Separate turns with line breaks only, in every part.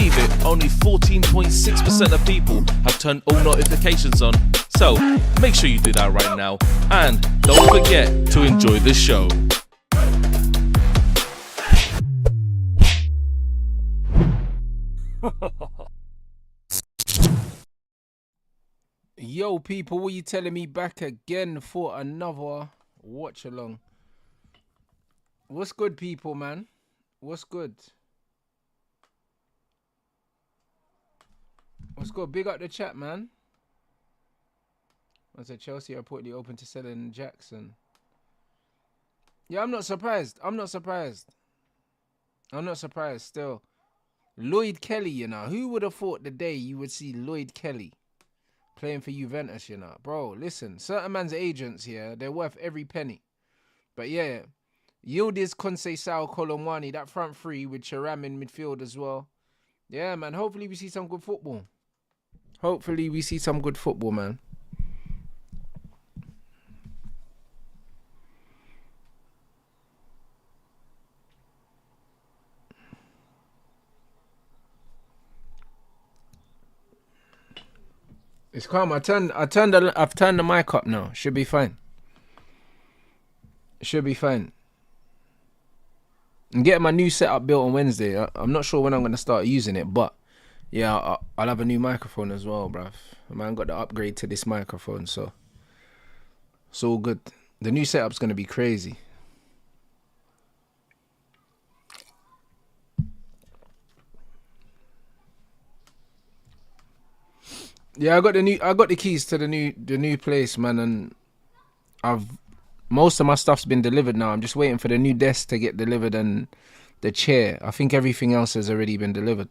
believe it, only 14.6% of people have turned all notifications on. So make sure you do that right now. And don't forget to enjoy the show.
Yo, people, what you telling me? Back again for another watch along. What's good, people, man? What's good? What's good? Big up the chat, man. I said Chelsea are reportedly open to selling Jackson. Yeah, I'm not surprised. I'm not surprised still. Lloyd Kelly, you know. Who would have thought the day you would see Lloyd Kelly playing for Juventus, you know? Bro, listen, certain man's agents here, they're worth every penny. But yeah, Yildiz Conceição Colomwani, that front three with Thuram in midfield as well. Yeah, man, hopefully we see some good football. Man. It's calm. I've turned the mic up now. Should be fine. I'm getting my new setup built on Wednesday. I'm not sure when I'm going to start using it, but yeah, I'll have a new microphone as well, bruv. Man got the upgrade to this microphone, so it's all good. The new setup's going to be crazy. Yeah, I got the keys to the new place, man, and most of my stuff's been delivered now. I'm just waiting for the new desk to get delivered and the chair. I think everything else has already been delivered.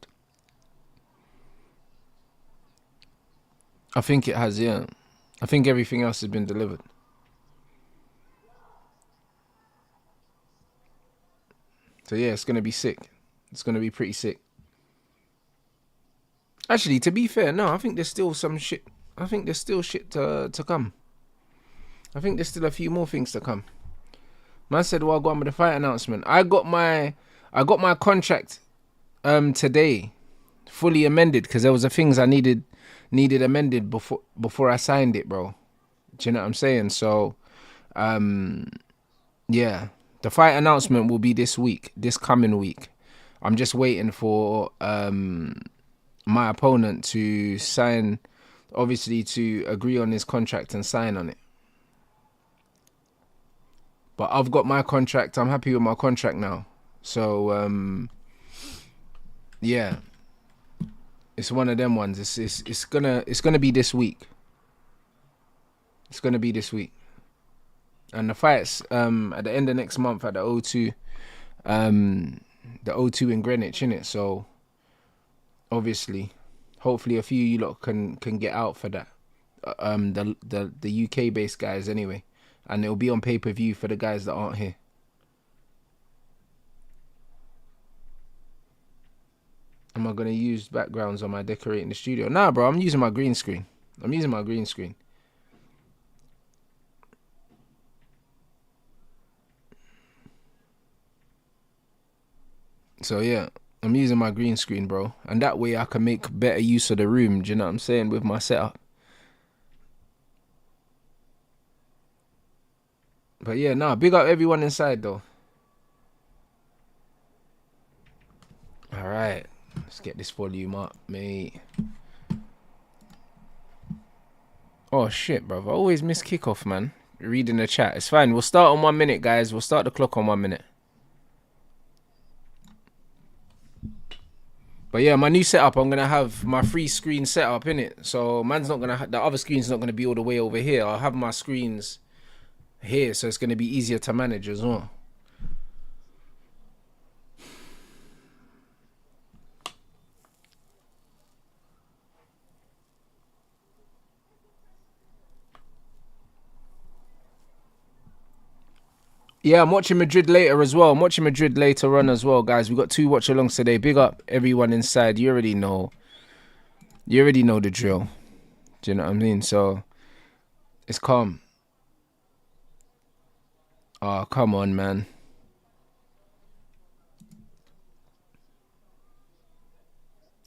I think it has, yeah. I think everything else has been delivered. So yeah, it's gonna be sick. It's gonna be pretty sick. Actually, to be fair, no, I think there's still some shit. I think there's still shit to come. I think there's still a few more things to come. Man said, well, go on with the fight announcement. I got my contract today fully amended because there was the things I needed amended before I signed it, bro. Do you know what I'm saying? So yeah, the fight announcement will be this coming week. I'm just waiting for my opponent to sign, obviously to agree on his contract and sign on it. But I've got my contract. I'm happy with my contract now. So yeah, it's one of them ones. It's gonna be this week. It's gonna be this week. And the fight's at the end of next month at the O2, the O2 in Greenwich, innit? So obviously, hopefully a few of you lot can get out for that. The UK based guys anyway, and it'll be on pay-per-view for the guys that aren't here. Am I gonna use backgrounds on my decorating the studio? Nah, bro, I'm using my green screen. So yeah, I'm using my green screen, bro. And that way I can make better use of the room, do you know what I'm saying, with my setup. But yeah, nah, big up everyone inside though. Alright, let's get this volume up, mate. Oh shit, bro. I always miss kickoff, man. Reading the chat. It's fine. We'll start on 1 minute, guys. We'll start the clock on 1 minute. But yeah, my new setup, I'm gonna have my 3 screen setup in it. So man's not gonna the other screen's not gonna be all the way over here. I'll have my screens here, so it's gonna be easier to manage as well. Yeah, I'm watching Madrid later as well. I'm watching Madrid later on as well, guys. We got 2 watch-alongs today. Big up everyone inside. You already know. You already know the drill. Do you know what I mean? So, it's calm. Oh, come on, man.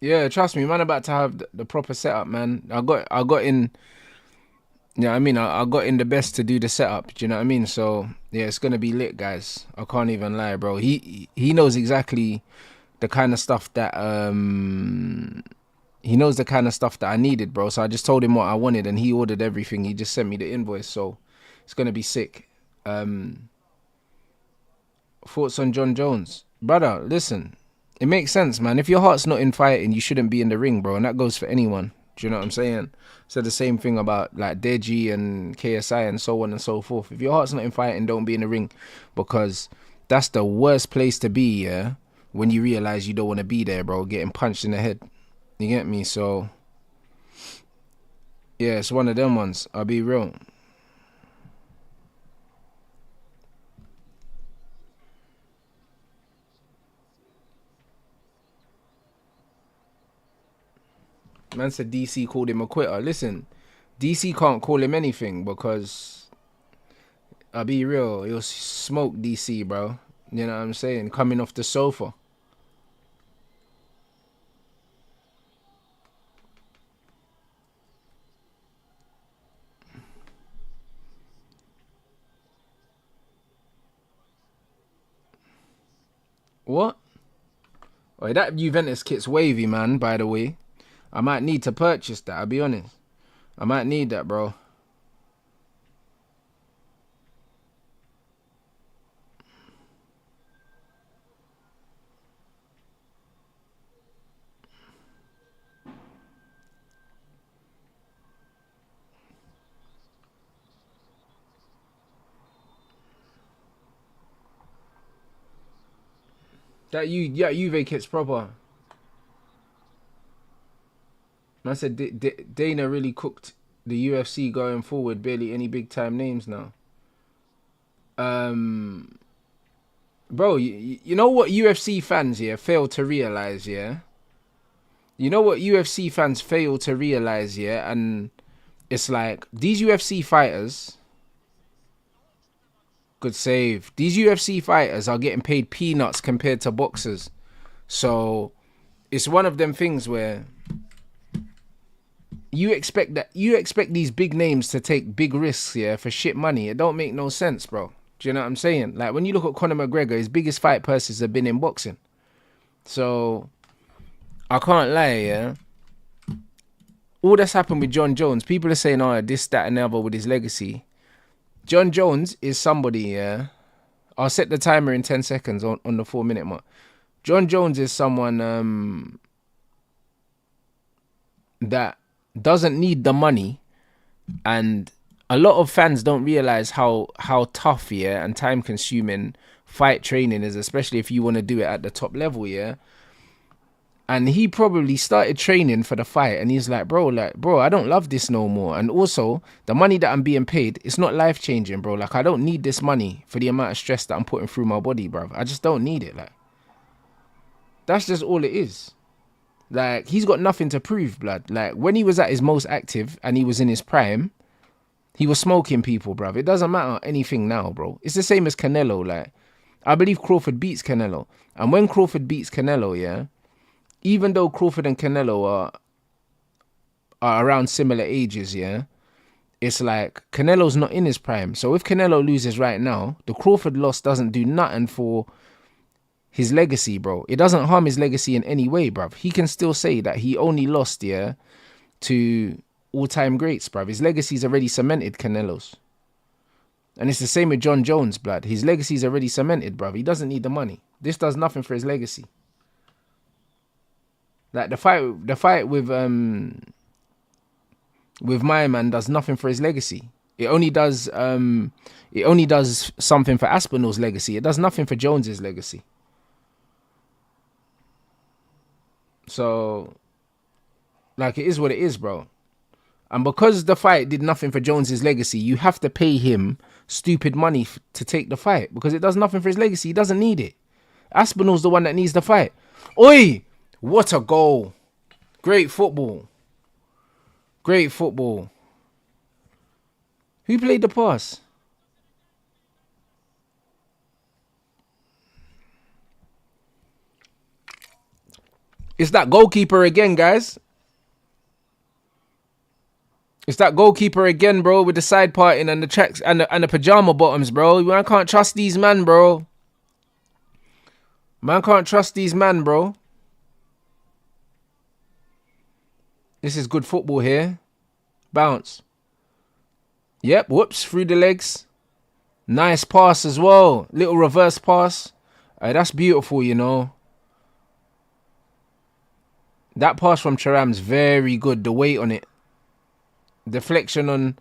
Yeah, trust me, man. About to have the proper setup, man. I got in. Yeah, I mean, I got in the best to do the setup. Do you know what I mean? So yeah, it's gonna be lit, guys. I can't even lie, bro. He knows exactly the kind of stuff that he knows the kind of stuff that I needed, bro. So I just told him what I wanted, and he ordered everything. He just sent me the invoice, so it's gonna be sick. Thoughts on John Jones, brother? Listen, it makes sense, man. If your heart's not in fighting, you shouldn't be in the ring, bro. And that goes for anyone. Do you know what I'm saying? Said the same thing about like Deji and KSI and so on and so forth. If your heart's not in fighting, don't be in the ring, because that's the worst place to be. Yeah, when you realize you don't want to be there, bro. Getting punched in the head. You get me? So yeah, it's one of them ones. I'll be real. Man said DC called him a quitter. Listen, DC can't call him anything because I'll be real, he'll smoke DC, bro. You know what I'm saying? Coming off the sofa. What? Oh, that Juventus kit's wavy, man, by the way. I might need to purchase that, I'll be honest. I might need that, bro. That Juve kit's proper. Man said Dana really cooked the UFC going forward. Barely any big time names now. Bro, you know what UFC fans, yeah, fail to realize, yeah? You know what UFC fans fail to realize, yeah? And it's like, these UFC fighters, good save. These UFC fighters are getting paid peanuts compared to boxers. So it's one of them things where you expect these big names to take big risks, yeah, for shit money. It don't make no sense, bro. Do you know what I'm saying? Like, when you look at Conor McGregor, his biggest fight purses have been in boxing. So I can't lie, yeah. All that's happened with John Jones, people are saying, oh, this, that, and the other with his legacy. John Jones is somebody, yeah. I'll set the timer in 10 seconds on the 4-minute mark. John Jones is someone that doesn't need the money, and a lot of fans don't realize how tough, yeah, and time consuming fight training is, especially if you want to do it at the top level, yeah. And he probably started training for the fight, and he's like, bro, I don't love this no more. And also, the money that I'm being paid, it's not life changing, bro. Like, I don't need this money for the amount of stress that I'm putting through my body, bro. I just don't need it. Like, that's just all it is. Like, he's got nothing to prove, blood. Like, when he was at his most active and he was in his prime, he was smoking people, bro. It doesn't matter anything now, bro. It's the same as Canelo. Like, I believe Crawford beats Canelo. And when Crawford beats Canelo, yeah, even though Crawford and Canelo are around similar ages, yeah, it's like Canelo's not in his prime. So if Canelo loses right now, the Crawford loss doesn't do nothing for his legacy, bro. It doesn't harm his legacy in any way, bruv. He can still say that he only lost, yeah, to all-time greats, bruv. His legacy's already cemented, Canelo's. And it's the same with John Jones, blood. His legacy's already cemented, bruv. He doesn't need the money. This does nothing for his legacy. Like, the fight with my man does nothing for his legacy. It only does something for Aspinall's legacy. It does nothing for Jones's legacy. So, like, it is what it is, bro. And because the fight did nothing for Jones's legacy, you have to pay him stupid money to take the fight, because it does nothing for his legacy. He doesn't need it. Aspinall's the one that needs the fight. Oi! What a goal. Great football. Great football. Who played the pass? It's that goalkeeper again, guys. It's that goalkeeper again, bro, with the side parting and the tracks and the pajama bottoms, bro. Man can't trust these man, bro. Man can't trust these man, bro. This is good football here. Bounce. Yep, whoops, through the legs. Nice pass as well. Little reverse pass. That's beautiful, you know. That pass from Thuram's very good. The weight on it. Deflection on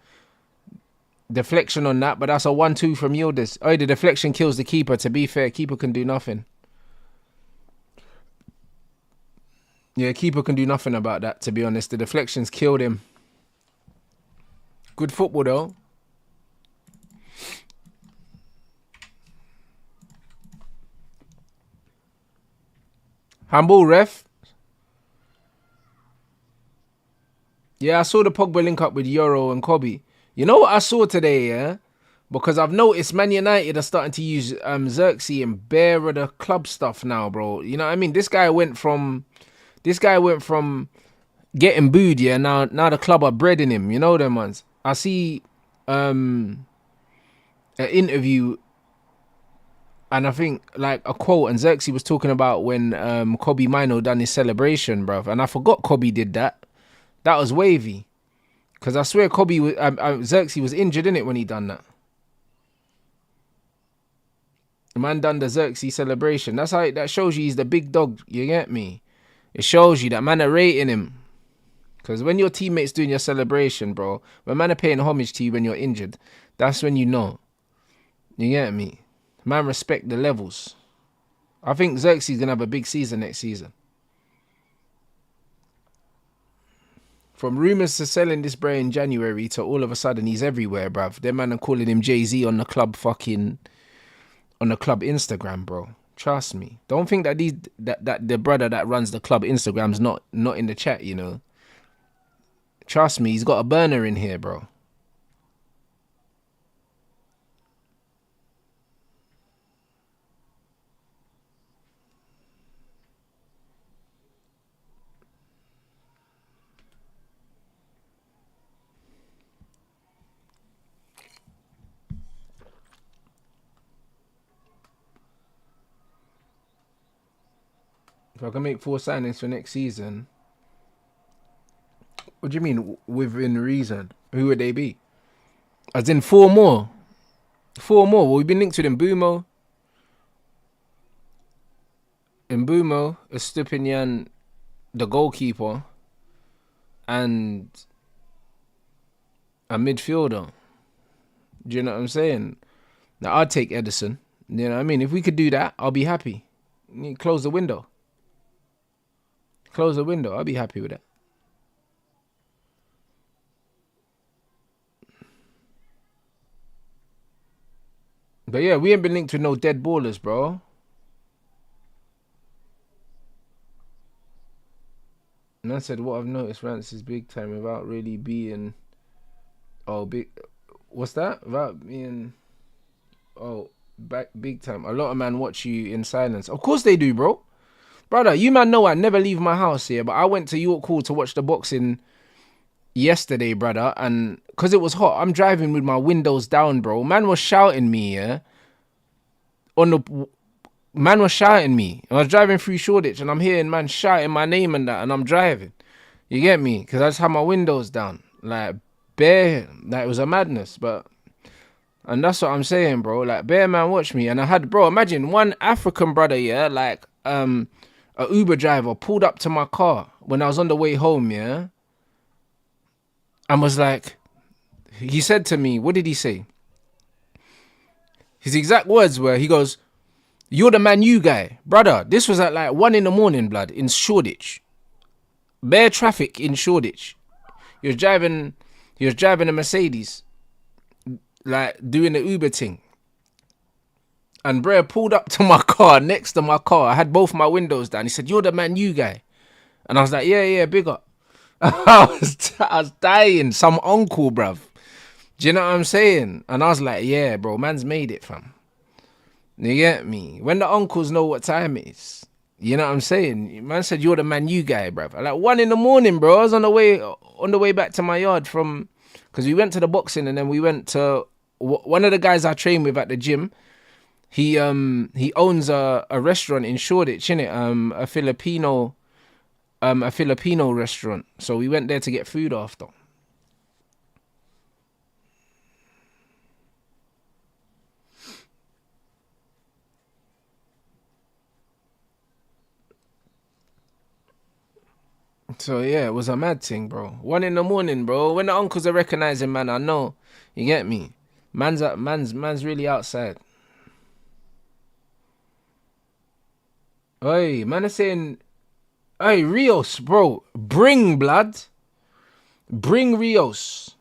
that, but that's a 1-2 from Yildiz. Oh, the deflection kills the keeper. To be fair, keeper can do nothing. Yeah, keeper can do nothing about that, to be honest. The deflections killed him. Good football, though. Handball, ref. Yeah, I saw the Pogba link up with Euro and Kobe. You know what I saw today, yeah? Because I've noticed Man United are starting to use Xerxes and bare of the club stuff now, bro. You know what I mean? This guy went from getting booed, yeah. Now the club are breading him. You know them ones. I see an interview, and I think like a quote, and Xerxes was talking about when Kobe Mino done his celebration, bruv. And I forgot Kobe did that. That was wavy. Because I swear Kobe was, Xerxes was injured in it when he done that. The man done the Xerxes celebration. That shows you he's the big dog. You get me? It shows you that man are rating him. Because when your teammates doing your celebration, bro, when man are paying homage to you when you're injured, that's when you know. You get me? Man respect the levels. I think Xerxes going to have a big season next season. From rumours to selling this bro in January to all of a sudden he's everywhere, bruv. Them man are calling him Jay-Z on the club Instagram, bro. Trust me. Don't think that that the brother that runs the club Instagram's not in the chat, you know. Trust me, he's got a burner in here, bro. If I can make 4 signings for next season, what do you mean within reason? Who would they be? As in 4 more? 4 more. Well, we've been linked with Mbumo, Estupinian, the goalkeeper, and a midfielder. Do you know what I'm saying? Now, I'd take Edison. You know what I mean? If we could do that, I'll be happy. Close the window. Close the window. I'll be happy with that. But yeah, we ain't been linked with no dead ballers, bro. And I said, what I've noticed, Rants is big time without really being... Oh, big... What's that? Without being... Oh, big time. A lot of man watch you in silence. Of course they do, bro. Brother, you man know I never leave my house here, but I went to York Hall to watch the boxing yesterday, brother, and because it was hot, I'm driving with my windows down, bro. Man was shouting me, yeah? Man was shouting me. I was driving through Shoreditch, and I'm hearing man shouting my name and that, and I'm driving. You get me? Because I just had my windows down. Like, bare, like, it was a madness, but... And that's what I'm saying, bro. Like, bare man watch me, and I had, bro, imagine one African brother, yeah, like, a Uber driver pulled up to my car when I was on the way home, yeah? And was like, he said to me, what did he say? His exact words were, he goes, "You're the Man U guy." Brother, this was at like 1 a.m, blood, in Shoreditch. Bare traffic in Shoreditch. He was driving a Mercedes, like doing the Uber thing. And bro pulled up to my car, next to my car. I had both my windows down. He said, "You're the Man U guy." And I was like, yeah, big up. I was dying. Some uncle, bruv. Do you know what I'm saying? And I was like, yeah, bro, man's made it, fam. You get me? When the uncles know what time it is, You know what I'm saying? Man said you're the Man U guy, bruv. Like 1 a.m, bro. I was on the way back to my yard from, because we went to the boxing and then we went to one of the guys I train with at the gym. He owns a restaurant in Shoreditch, innit? A Filipino restaurant. So we went there to get food after. So yeah, it was a mad thing, bro. 1 a.m, bro. When the uncles are recognizing, man, I know. You get me? Man's really outside. Hey, man is saying, hey, Rios, bro, bring blood. Bring Rios.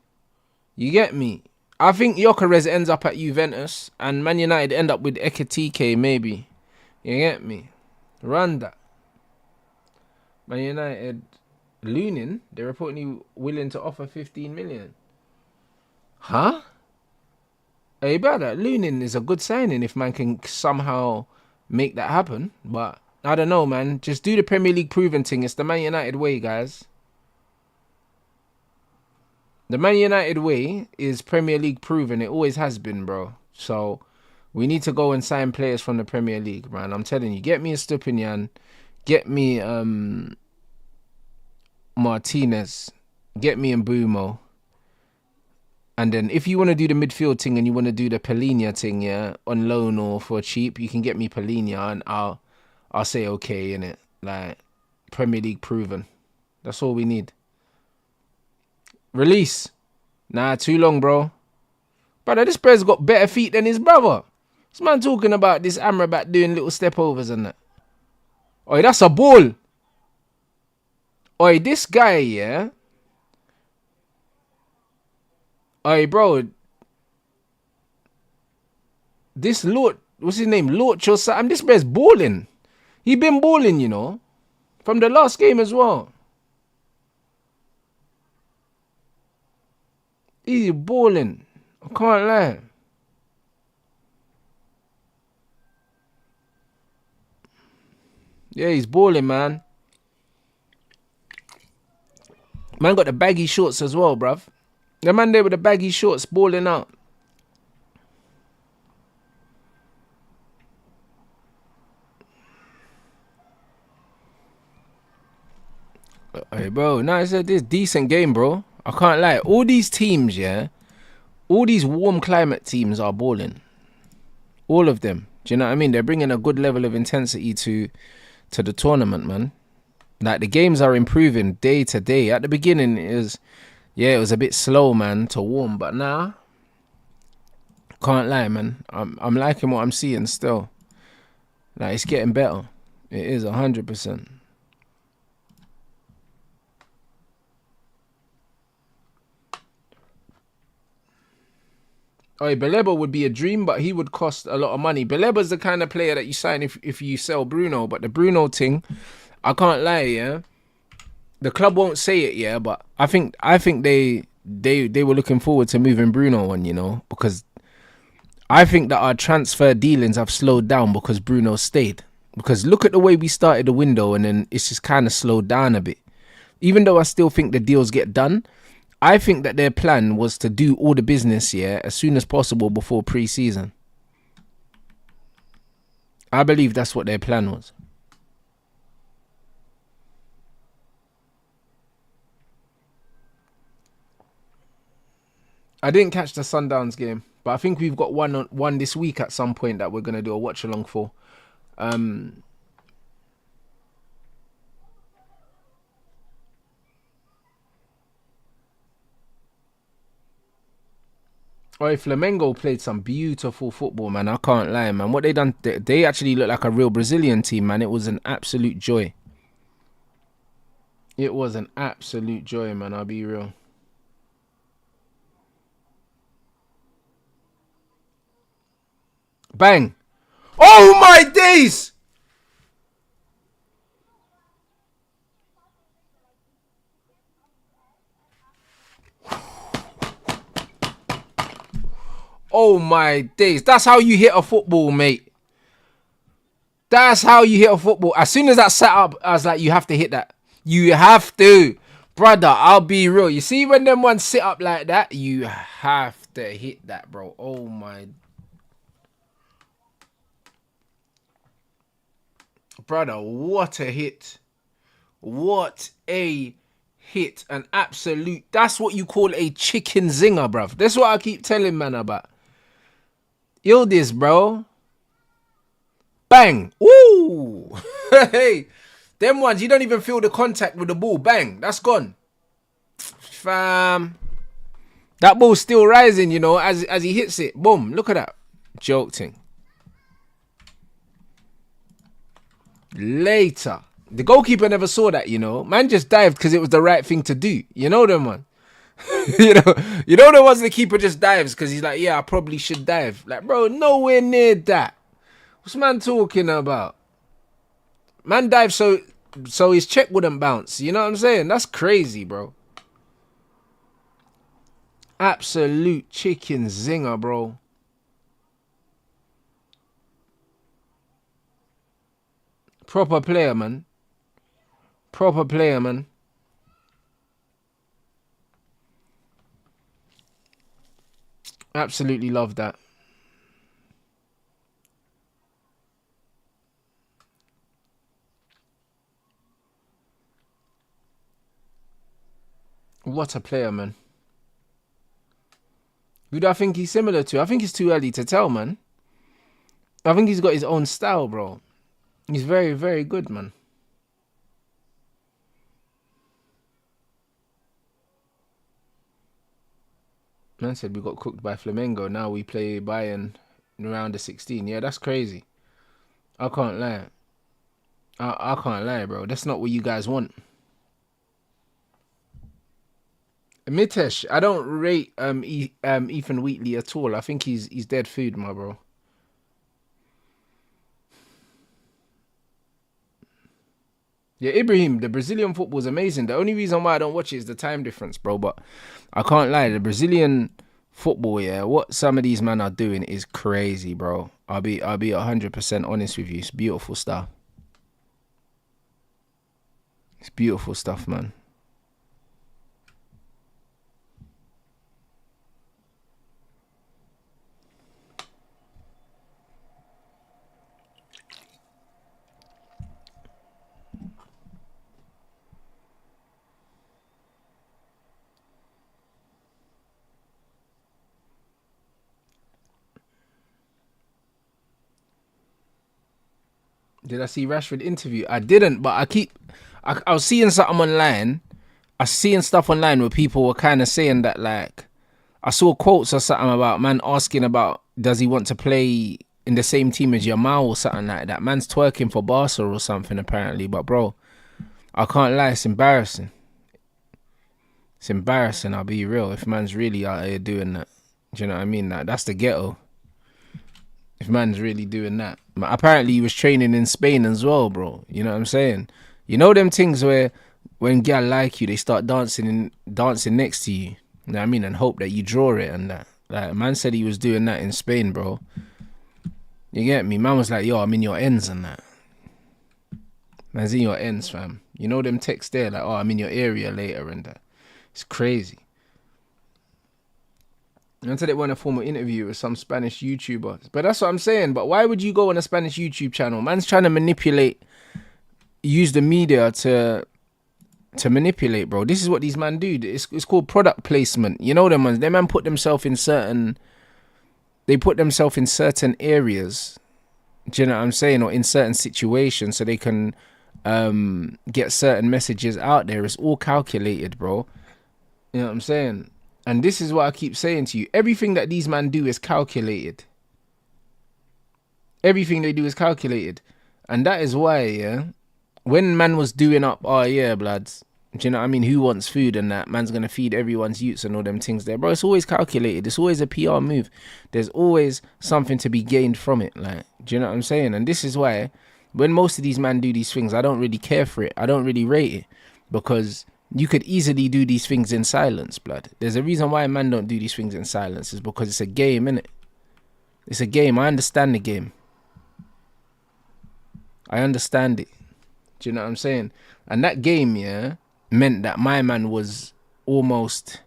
You get me? I think Gyökeres ends up at Juventus and Man United end up with Ekitike, maybe. You get me? Run that. Man United, Lunin, they're reportedly willing to offer 15 million. Huh? Hey, brother, Lunin is a good signing if man can somehow make that happen. But I don't know, man. Just do the Premier League proven thing. It's the Man United way, guys. The Man United way is Premier League proven. It always has been, bro. So we need to go and sign players from the Premier League, man. I'm telling you. Get me a Stupinian. Get me Martinez. Get me Mbumo. And then if you want to do the midfield thing and you want to do the Palhinha thing, yeah, on loan or for cheap, you can get me Palhinha and I'll say okay, innit? Like, Premier League proven. That's all we need. Release. Nah, too long, bro. Brother, this brother's got better feet than his brother. This man talking about this Amrabat doing little step overs and that. Oi, that's a ball. Oi, this guy, yeah. Oi, bro. This Lord, what's his name? Lord or something. This brother's balling. He been balling, you know. From the last game as well. He's balling. I can't lie. Yeah, he's balling, man. Man got the baggy shorts as well, bruv. The man there with the baggy shorts balling out. Hey, bro. No, it's a decent game, bro. I can't lie. All these teams, yeah. All these warm climate teams are balling. All of them. Do you know what I mean? They're bringing a good level of intensity to the tournament, man. Like, the games are improving day to day. At the beginning, it was a bit slow, man, to warm. But now, can't lie, man. I'm liking what I'm seeing still. Like, it's getting better. It is 100%. Oh, Baleba would be a dream, but he would cost a lot of money. Baleba's the kind of player that you sign if you sell Bruno. But the Bruno thing, I can't lie, yeah. The club won't say it, yeah, but I think they were looking forward to moving Bruno on, you know, because I think that our transfer dealings have slowed down because Bruno stayed. Because look at the way we started the window and then it's just kind of slowed down a bit. Even though I still think the deals get done, I think that their plan was to do all the business, yeah, as soon as possible before pre-season. I believe that's what their plan was. I didn't catch the Sundowns game, but I think we've got one this week at some point that we're going to do a watch along for. Flamengo played some beautiful football, man. I can't lie, man. What they done, they actually look like a real Brazilian team, man. It was an absolute joy. It was an absolute joy, man. I'll be real. Bang. Oh, my days. Oh, my days. That's how you hit a football, mate. That's how you hit a football. As soon as that set up, I was like, you have to hit that. You have to. Brother, I'll be real. You see when them ones sit up like that, you have to hit that, bro. Oh my. Brother, what a hit. What a hit. An absolute, that's what you call a chicken zinger, bruv. That's what I keep telling man about. Yo, this, bro. Bang. Ooh. Hey. Them ones, you don't even feel the contact with the ball. Bang. That's gone. Fam. That ball's still rising, you know, as he hits it. Boom. Look at that. Joke thing. Later. The goalkeeper never saw that, you know. Man just dived because it was the right thing to do. You know them, man. you know the ones the keeper just dives because he's like, yeah, I probably should dive. Like, bro, nowhere near that. What's man talking about? Man dive so his check wouldn't bounce. You know what I'm saying? That's crazy, bro. Absolute chicken zinger, bro. Proper player, man. Proper player, man. Absolutely love that. What a player, man. Who do I think he's similar to? I think it's too early to tell, man. I think he's got his own style, bro. He's very, very good, man. Man said we got cooked by Flamengo. Now we play Bayern in round of 16. Yeah, that's crazy. I can't lie. I can't lie, bro. That's not what you guys want. Mitesh, I don't rate Ethan Wheatley at all. I think he's dead food, my bro. Yeah, Ibrahim, the Brazilian football is amazing. The only reason why I don't watch it is the time difference, bro. But I can't lie, the Brazilian football, yeah, what some of these men are doing is crazy, bro. I'll be 100% honest with you. It's beautiful stuff. It's beautiful stuff, man. Did I see Rashford interview? I didn't, but I was seeing something online. I was seeing stuff online where people were kind of saying that, like, I saw quotes or something about man asking about does he want to play in the same team as Yamal or something like that. Man's twerking for Barca or something apparently. But bro, I can't lie, it's embarrassing. It's embarrassing, I'll be real. If man's really out here doing that, do you know what I mean? That's the ghetto. If man's really doing that. But apparently he was training in Spain as well, bro. You know what I'm saying? You know them things where when gal like you, they start dancing next to you. You know what I mean? And hope that you draw it and that. Like, man said he was doing that in Spain, bro. You get me? Man was like, yo, I'm in your ends and that. Man's in your ends, fam. You know them texts there, like, oh, I'm in your area later and that. It's crazy. Until they want a formal interview with some Spanish YouTuber. But that's what I'm saying. But why would you go on a Spanish YouTube channel? Man's trying to use the media to manipulate, bro. This is what these man do. It's called product placement. You know them ones. They man put themselves in certain areas. Do you know what I'm saying? Or in certain situations so they can get certain messages out there. It's all calculated, bro. You know what I'm saying? And this is what I keep saying to you. Everything that these men do is calculated. Everything they do is calculated. And that is why, yeah, when man was doing up, oh yeah, bloods, do you know what I mean? Who wants food and that? Man's going to feed everyone's youths and all them things there. Bro, it's always calculated. It's always a PR move. There's always something to be gained from it. Like, do you know what I'm saying? And this is why when most of these men do these things, I don't really care for it. I don't really rate it because you could easily do these things in silence, blood. There's a reason why man don't do these things in silence. Is because it's a game, innit? It's a game. I understand the game. I understand it. Do you know what I'm saying? And that game, yeah, meant that my man was almost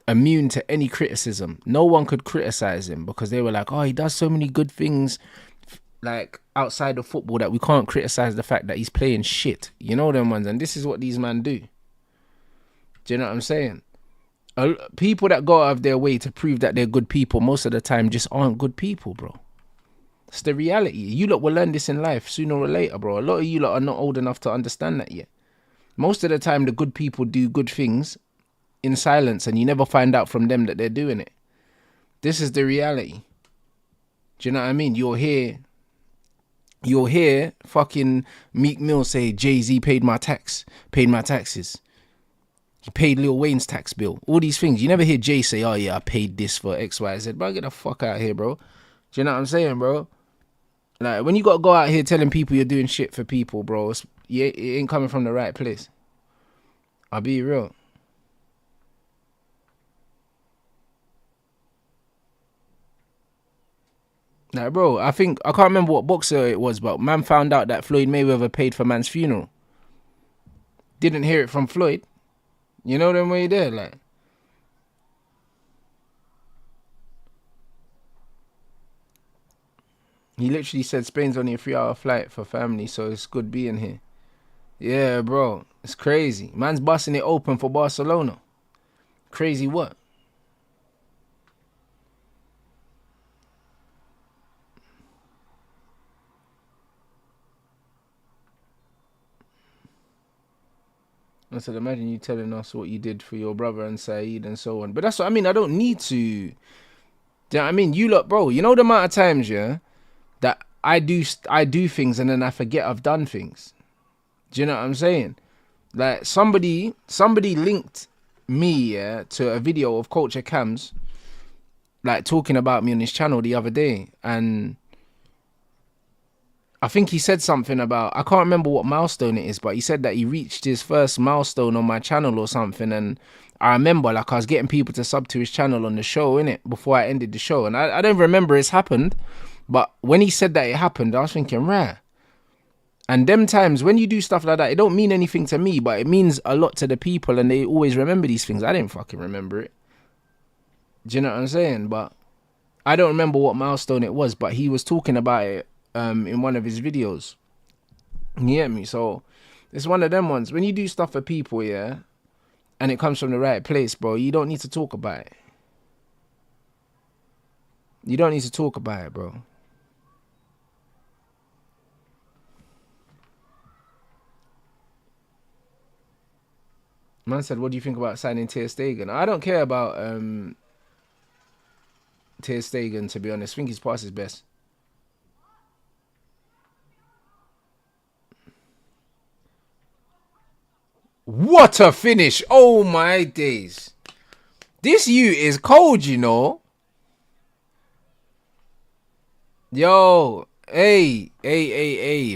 immune to any criticism. No one could criticize him because they were like, oh, he does so many good things like outside of football that we can't criticize the fact that he's playing shit. You know them ones. And this is what these men do. Do you know what I'm saying? People that go out of their way to prove that they're good people most of the time just aren't good people, bro. It's the reality. You lot will learn this in life sooner or later, bro. A lot of you lot are not old enough to understand that yet. Most of the time, the good people do good things in silence and you never find out from them that they're doing it. This is the reality. Do you know what I mean? You'll hear fucking Meek Mill say, Jay-Z paid my taxes. He paid Lil Wayne's tax bill. All these things. You never hear Jay say, oh yeah, I paid this for X, Y, Z. Bro, get the fuck out of here, bro. Do you know what I'm saying, bro? Like, when you got to go out here telling people you're doing shit for people, bro, it ain't coming from the right place. I'll be real. Like, bro, I can't remember what boxer it was, but man found out that Floyd Mayweather paid for man's funeral. Didn't hear it from Floyd. You know them way there, like. He literally said Spain's only a 3-hour flight for family, so it's good being here. Yeah, bro, it's crazy. Man's busting it open for Barcelona. Crazy what? I said, imagine you telling us what you did for your brother and Saeed and so on. But that's what I mean. I don't need to. Do you know what I mean? You lot, bro, you know the amount of times, yeah, that I do things and then I forget I've done things. Do you know what I'm saying? Like, somebody linked me, yeah, to a video of Culture Cams, like, talking about me on his channel the other day. And I think he said something about, I can't remember what milestone it is, but he said that he reached his first milestone on my channel or something. And I remember, like, I was getting people to sub to his channel on the show, innit, before I ended the show. And I don't remember it's happened, but when he said that it happened, I was thinking, rah. And them times, when you do stuff like that, it don't mean anything to me, but it means a lot to the people, and they always remember these things. I didn't fucking remember it. Do you know what I'm saying? But I don't remember what milestone it was, but he was talking about it in one of his videos. You get me? So it's one of them ones. When you do stuff for people, yeah, and it comes from the right place, bro, you don't need to talk about it. You don't need to talk about it, bro. Man said, what do you think about signing Ter Stegen? I don't care about Ter Stegen, to be honest. I think he's past his best. What a finish. Oh, my days. This you is cold, you know. Yo, hey.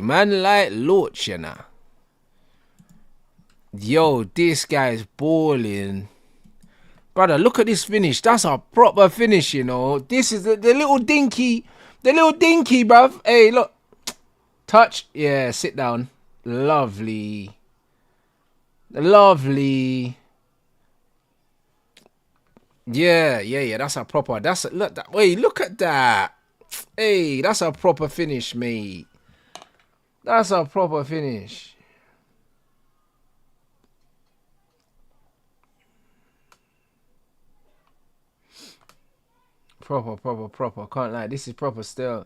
Man like Loach, you know. Yo, this guy's balling. Brother, look at this finish. That's a proper finish, you know. This is the little dinky. The little dinky, bruv. Hey, look. Touch. Yeah, sit down. Lovely. Lovely. Yeah. That's a proper. Wait, look at that. Hey, that's a proper finish, mate. That's a proper finish. Proper. Can't lie. This is proper still.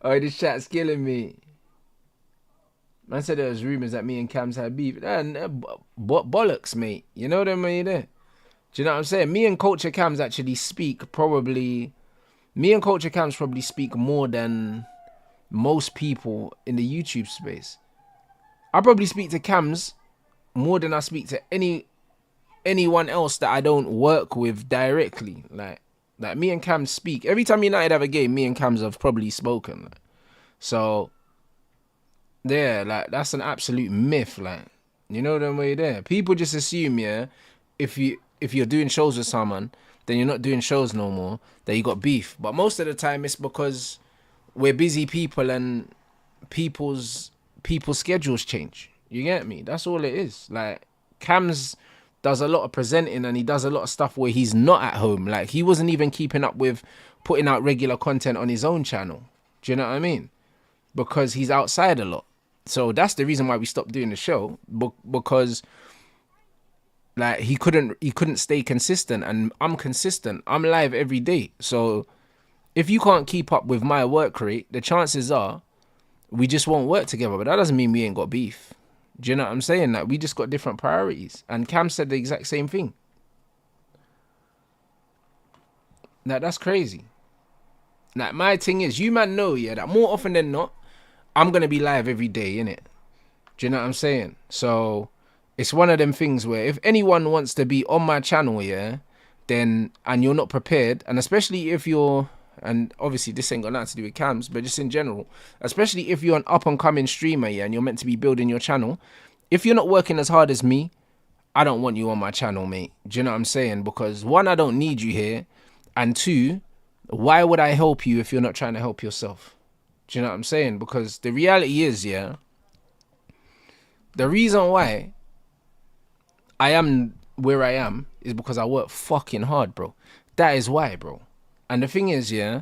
Oh, this chat's killing me. Man said there was rumors that me and Cams had beef. Bollocks, mate. You know them when you're there. Do you know what I'm saying? Me and Culture Cams actually speak probably... Me and Culture Cams probably speak more than most people in the YouTube space. I probably speak to Cams more than I speak to anyone else that I don't work with directly. Like me and Cams speak. Every time United have a game, me and Cams have probably spoken. Like. So, yeah, like, that's an absolute myth, like. You know them way there. People just assume, yeah, if you're doing shows with someone, then you're not doing shows no more, that you got beef. But most of the time it's because we're busy people and people's schedules change. You get me? That's all it is. Like Cam's does a lot of presenting and he does a lot of stuff where he's not at home. Like he wasn't even keeping up with putting out regular content on his own channel. Do you know what I mean? Because he's outside a lot. So that's the reason why we stopped doing the show, because like he couldn't stay consistent, and I'm consistent. I'm live every day. So if you can't keep up with my work rate, the chances are we just won't work together. But that doesn't mean we ain't got beef. Do you know what I'm saying? Like we just got different priorities. And Cam said the exact same thing. Like that's crazy. Like my thing is, you man know, yeah, that more often than not, I'm gonna be live every day, innit? Do you know what I'm saying? So it's one of them things where if anyone wants to be on my channel, yeah, then, and you're not prepared, and especially if you're, and obviously this ain't got nothing to do with cams, but just in general, especially if you're an up and coming streamer, yeah, and you're meant to be building your channel, if you're not working as hard as me, I don't want you on my channel, mate. Do you know what I'm saying? Because one, I don't need you here, and two, why would I help you if you're not trying to help yourself? Do you know what I'm saying? Because the reality is, yeah, the reason why I am where I am is because I work fucking hard, bro. That is why, bro. And the thing is, yeah,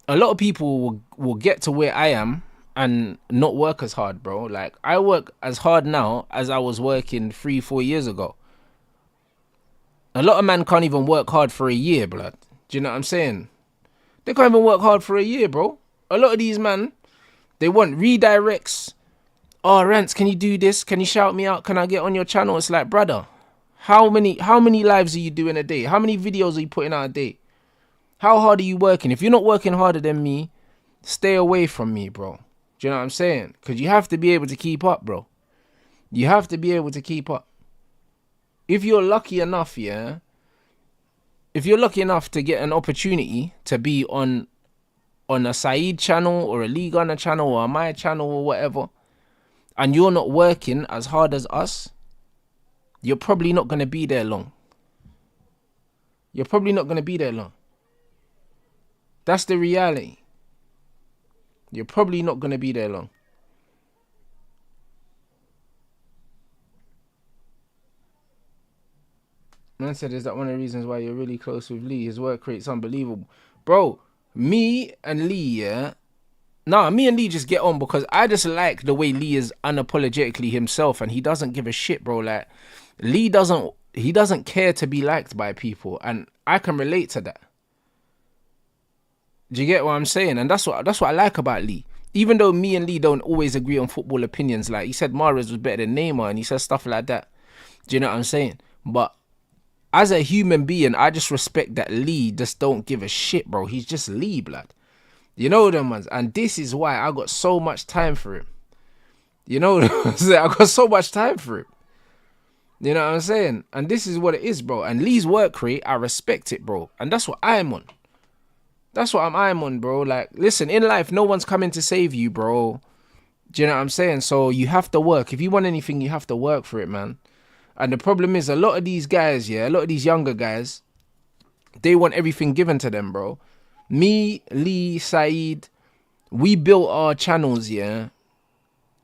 a lot of people will get to where I am and not work as hard, bro. Like, I work as hard now as I was working 3-4 years ago. A lot of men can't even work hard for a year, blood. Do you know what I'm saying? They can't even work hard for a year, bro. A lot of these men, they want redirects. Oh, Rants, can you do this? Can you shout me out? Can I get on your channel? It's like, brother, how many lives are you doing a day? How many videos are you putting out a day? How hard are you working? If you're not working harder than me, stay away from me, bro. Do you know what I'm saying? Because you have to be able to keep up, bro. You have to be able to keep up. If you're lucky enough, yeah, if you're lucky enough to get an opportunity to be on a Saeed channel or a Lee Gunner channel or my channel or whatever, and you're not working as hard as us, you're probably not going to be there long. You're probably not going to be there long. That's the reality. You're probably not going to be there long. Man said, is that one of the reasons why you're really close with Lee? His work rate's unbelievable. Bro, me and Lee, yeah? Nah, me and Lee just get on because I just like the way Lee is unapologetically himself, and he doesn't give a shit, bro. Like, Lee doesn't care to be liked by people, and I can relate to that. Do you get what I'm saying? And that's what I like about Lee. Even though me and Lee don't always agree on football opinions, like he said Mahrez was better than Neymar, and he says stuff like that. Do you know what I'm saying? But as a human being, I just respect that Lee just don't give a shit, bro. He's just Lee, blood. You know them ones. And this is why I got so much time for him. You know what I'm saying? I got so much time for him. You know what I'm saying? And this is what it is, bro. And Lee's work rate, I respect it, bro. And that's what I'm on. That's what I'm on, bro. Like, listen, in life, no one's coming to save you, bro. Do you know what I'm saying? So you have to work. If you want anything, you have to work for it, man. And the problem is, a lot of these guys, yeah, a lot of these younger guys, they want everything given to them, bro. Me, Lee, Saeed, we built our channels, yeah,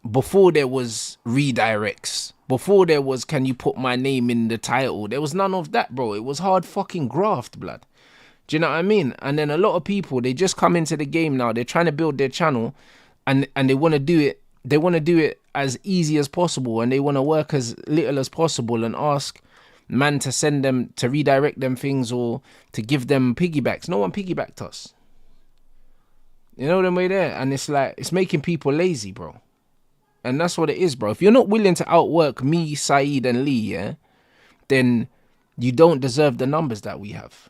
before there was redirects. Before there was, can you put my name in the title? There was none of that, bro. It was hard fucking graft, blood. Do you know what I mean? And then a lot of people, they just come into the game now. They're trying to build their channel, and they want to do it. They want to do it as easy as possible, and they want to work as little as possible and ask man to send them, to redirect them things or to give them piggybacks. No one piggybacked us. You know them way there? And it's like, it's making people lazy, bro. And that's what it is, bro. If you're not willing to outwork me, Saeed and Lee, yeah, then you don't deserve the numbers that we have.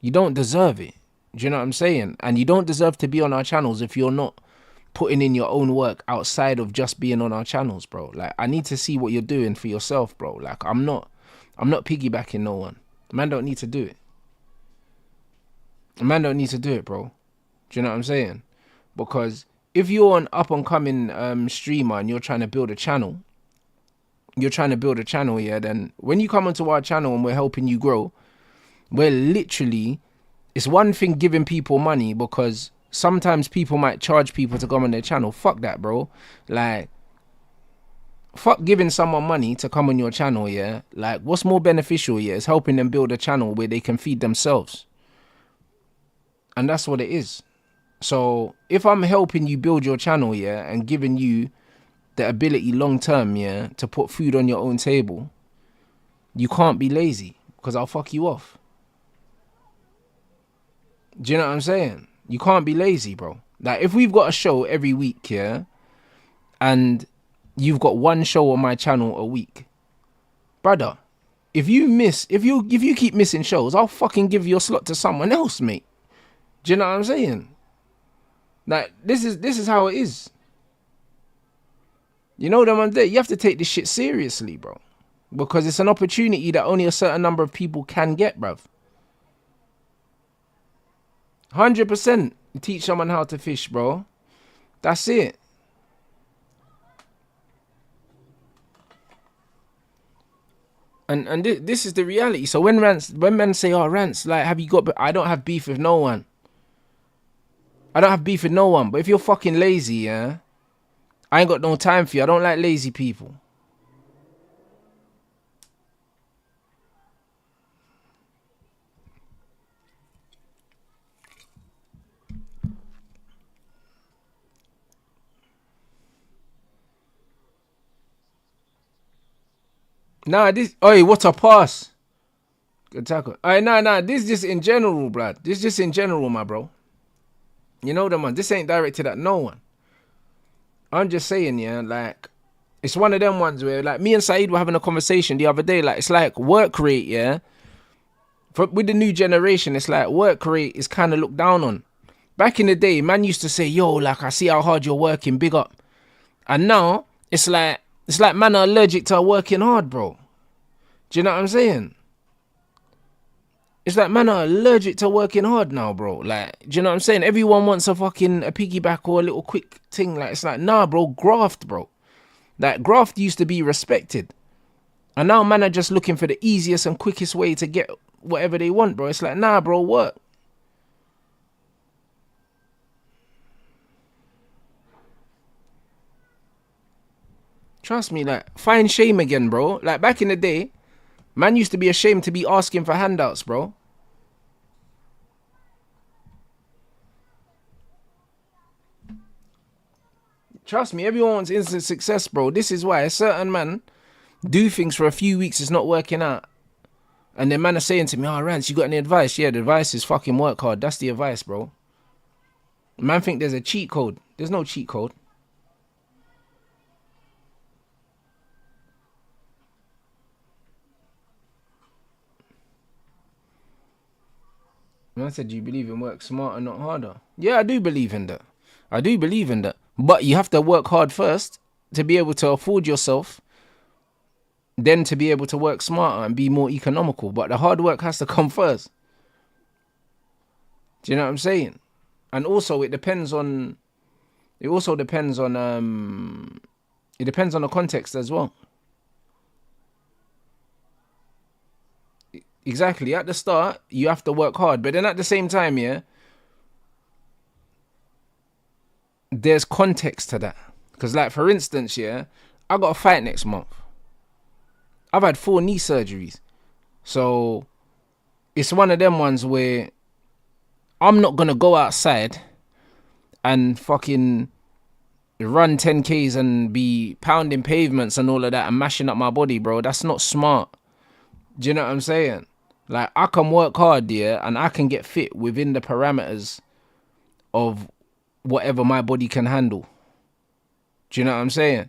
You don't deserve it. Do you know what I'm saying? And you don't deserve to be on our channels if you're not putting in your own work outside of just being on our channels, bro. Like, I need to see what you're doing for yourself, bro. Like, I'm not piggybacking no one. Man don't need to do it. Man don't need to do it, bro. Do you know what I'm saying? Because if you're an up and coming streamer and you're trying to build a channel, you're trying to build a channel, yeah, then when you come onto our channel and we're helping you grow, we're literally, it's one thing giving people money, because sometimes people might charge people to come on their channel. Fuck that, bro. Like, fuck giving someone money to come on your channel, yeah? Like, what's more beneficial, yeah, is helping them build a channel where they can feed themselves. And that's what it is. So if I'm helping you build your channel, yeah, and giving you the ability long term, yeah, to put food on your own table, you can't be lazy, because I'll fuck you off. Do you know what I'm saying? You can't be lazy, bro. Like, if we've got a show every week, yeah, and you've got one show on my channel a week, brother, if you keep missing shows, I'll fucking give your slot to someone else, mate. Do you know what I'm saying? Like, this is how it is. You know them ones there, you have to take this shit seriously, bro. Because it's an opportunity that only a certain number of people can get, bruv. 100%. Teach someone how to fish, bro. That's it. And this is the reality. So when men say, oh, Rants, like, have you got... I don't have beef with no one. I don't have beef with no one. But if you're fucking lazy, yeah, I ain't got no time for you. I don't like lazy people. Nah, this... Oi, what a pass. Good tackle. Nah, this just in general, blood. This just in general, my bro. You know the man. This ain't directed at no one. I'm just saying, yeah, like, it's one of them ones where, like, me and Saeed were having a conversation the other day. Like, it's like work rate, yeah. With the new generation, it's like work rate is kind of looked down on. Back in the day, man used to say, yo, like, I see how hard you're working, big up. And now, it's like man are allergic to working hard, bro. Do you know what I'm saying? It's like man are allergic to working hard now, bro. Like, do you know what I'm saying? Everyone wants a piggyback or a little quick thing. Like, it's like, nah, bro, graft, bro. Like, graft used to be respected. And now man are just looking for the easiest and quickest way to get whatever they want, bro. It's like, nah, bro, work. Trust me, like, find shame again, bro. Like, back in the day, man used to be ashamed to be asking for handouts, bro. Trust me, everyone wants instant success, bro. This is why a certain man do things for a few weeks, it's not working out. And then man are saying to me, oh, Rants, you got any advice? Yeah, the advice is fucking work hard. That's the advice, bro. Man think there's a cheat code. There's no cheat code. Man said, do you believe in work smarter, not harder? Yeah, I do believe in that. I do believe in that. But you have to work hard first to be able to afford yourself, then to be able to work smarter and be more economical. But the hard work has to come first. Do you know what I'm saying? And also it depends on the context as well. Exactly. At the start, you have to work hard. But then at the same time, yeah, there's context to that. Because, like, for instance, yeah, I got a fight next month. I've had 4 knee surgeries. So it's one of them ones where I'm not going to go outside and fucking run 10Ks and be pounding pavements and all of that and mashing up my body, bro. That's not smart. Do you know what I'm saying? Like, I can work hard, yeah, and I can get fit within the parameters of whatever my body can handle. Do you know what I'm saying?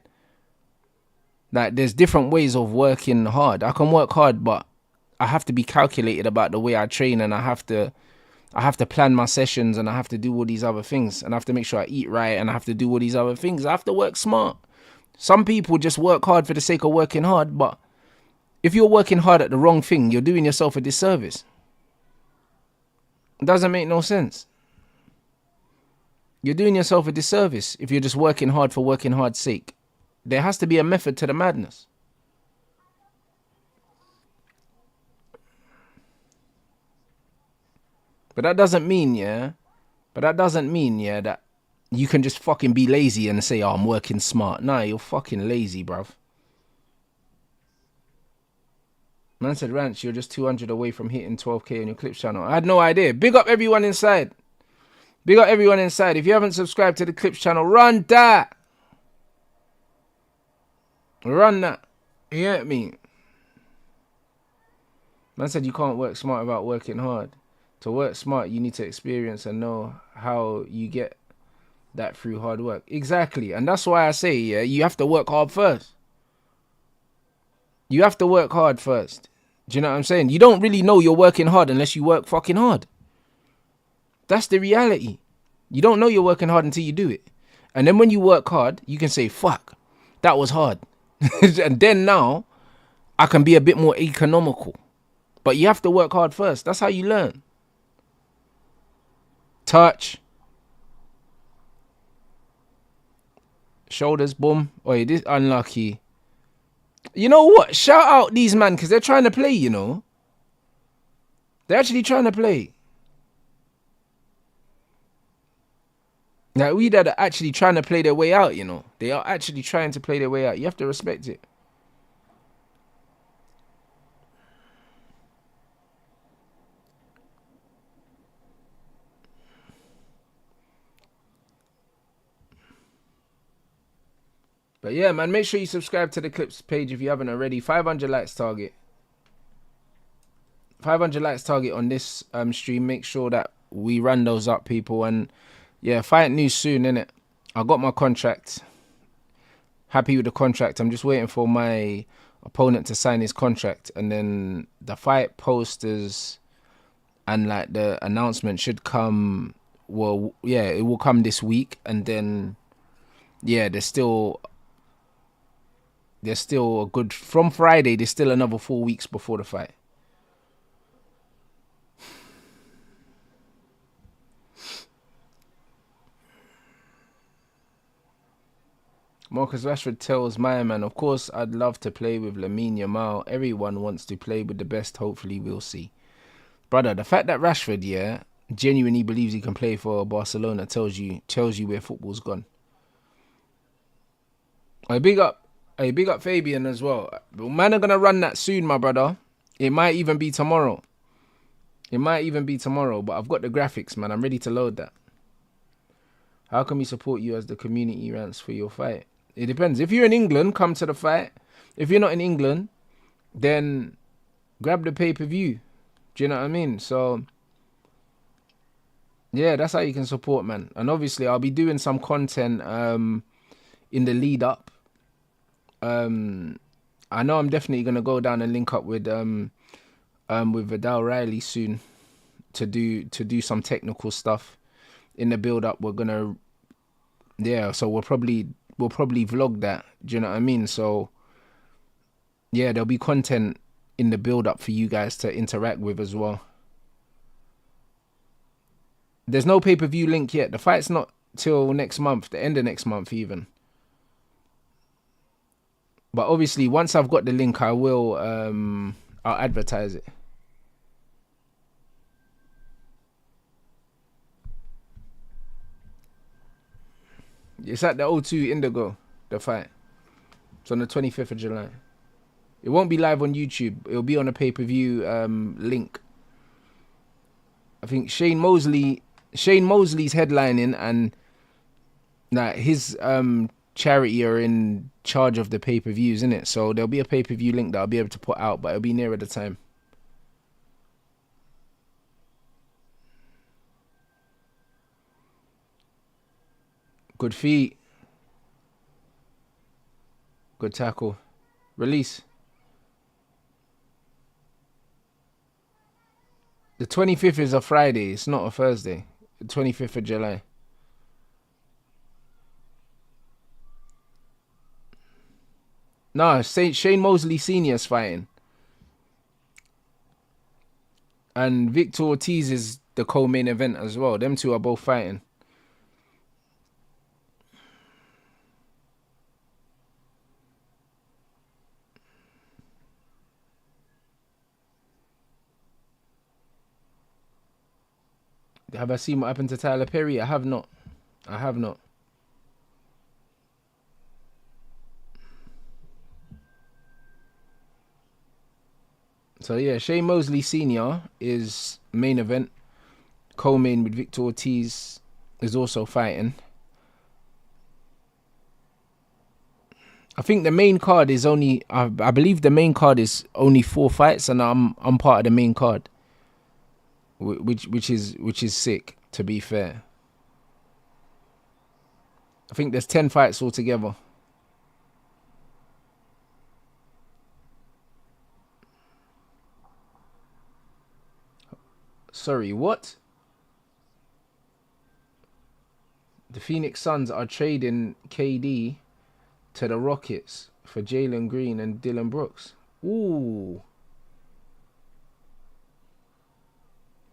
Like, there's different ways of working hard. I can work hard, but I have to be calculated about the way I train, and I have to plan my sessions, and I have to do all these other things, and I have to make sure I eat right, and I have to do all these other things. I have to work smart. Some people just work hard for the sake of working hard, but if you're working hard at the wrong thing, you're doing yourself a disservice. It doesn't make no sense. You're doing yourself a disservice if you're just working hard for working hard's sake. There has to be a method to the madness. But that doesn't mean, yeah. But that doesn't mean, yeah, that you can just fucking be lazy and say, oh, I'm working smart. Nah, you're fucking lazy, bruv. Man said, Rants, you're just 200 away from hitting 12k on your Clips channel. I had no idea. Big up everyone inside. Big up everyone inside. If you haven't subscribed to the Clips channel, run that. Run that. You get me? Man said you can't work smart without working hard. To work smart, you need to experience and know how you get that through hard work. Exactly. And that's why I say, yeah, you have to work hard first. You have to work hard first. Do you know what I'm saying? You don't really know you're working hard unless you work fucking hard. That's the reality. You don't know you're working hard until you do it. And then when you work hard, you can say, fuck, that was hard. And then now, I can be a bit more economical. But you have to work hard first. That's how you learn. Touch. Shoulders, boom. Oh, this unlucky. You know what? Shout out these man, because they're trying to play, you know. They're actually trying to play. Now, Wydad are actually trying to play their way out, you know. They are actually trying to play their way out. You have to respect it. But yeah, man, make sure you subscribe to the Clips page if you haven't already. 500 likes target. 500 likes target on this stream. Make sure that we run those up, people. And yeah, fight news soon, innit? I got my contract. Happy with the contract. I'm just waiting for my opponent to sign his contract. And then the fight posters and like the announcement should come. Well, yeah, it will come this week. And then, yeah, there's still a good, from Friday, there's still another 4 weeks before the fight. Marcus Rashford tells my man, of course, I'd love to play with Lamine Yamal. Everyone wants to play with the best. Hopefully, we'll see. Brother, the fact that Rashford, yeah, genuinely believes he can play for Barcelona tells you where football's gone. Hey, big up Fabian as well. Man are gonna run that soon, my brother. It might even be tomorrow. But I've got the graphics, man. I'm ready to load that. How can we support you as the community Rants for your fight? It depends. If you're in England, come to the fight. If you're not in England, then grab the pay-per-view. Do you know what I mean? So, yeah, that's how you can support, man. And obviously, I'll be doing some content in the lead up. I know I'm definitely going to go down and link up with Vidal Riley soon to do some technical stuff. In the build up, we're going to, yeah, so we'll probably vlog that. Do you know what I mean? So, yeah, there'll be content in the build up for you guys to interact with as well. There's no pay-per-view link yet. The fight's not till next month, the end of next month even. But obviously, once I've got the link, I will, I'll advertise it. It's at the O2 Indigo, the fight. It's on the 25th of July. It won't be live on YouTube. It'll be on a pay-per-view link. I think Shane Mosley's headlining, and like his charity are in charge of the pay-per-views, innit? So there'll be a pay-per-view link that I'll be able to put out, but it'll be nearer the time. Good feet. Good tackle. Release. The 25th is a Friday. It's not a Thursday. The 25th of July. No, Shane Mosley Sr.'s fighting. And Victor Ortiz is the co-main event as well. Them two are both fighting. Have I seen what happened to Tyler Perry? I have not. I have not. So yeah, Shane Mosley Sr. is main event. Co-main with Victor Ortiz is also fighting. I think the main card is only. I believe the main card is only 4 fights, and I'm part of the main card, which is sick. To be fair, I think there's 10 fights altogether. Sorry, what? The Phoenix Suns are trading KD to the Rockets for Jalen Green and Dylan Brooks. Ooh.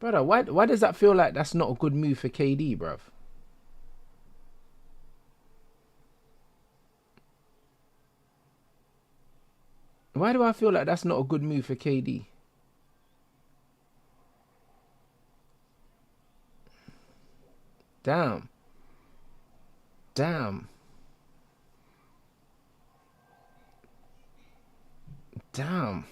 Brother, why does that feel like that's not a good move for KD, bruv? Why do I feel like that's not a good move for KD? Damn. Damn. Damn.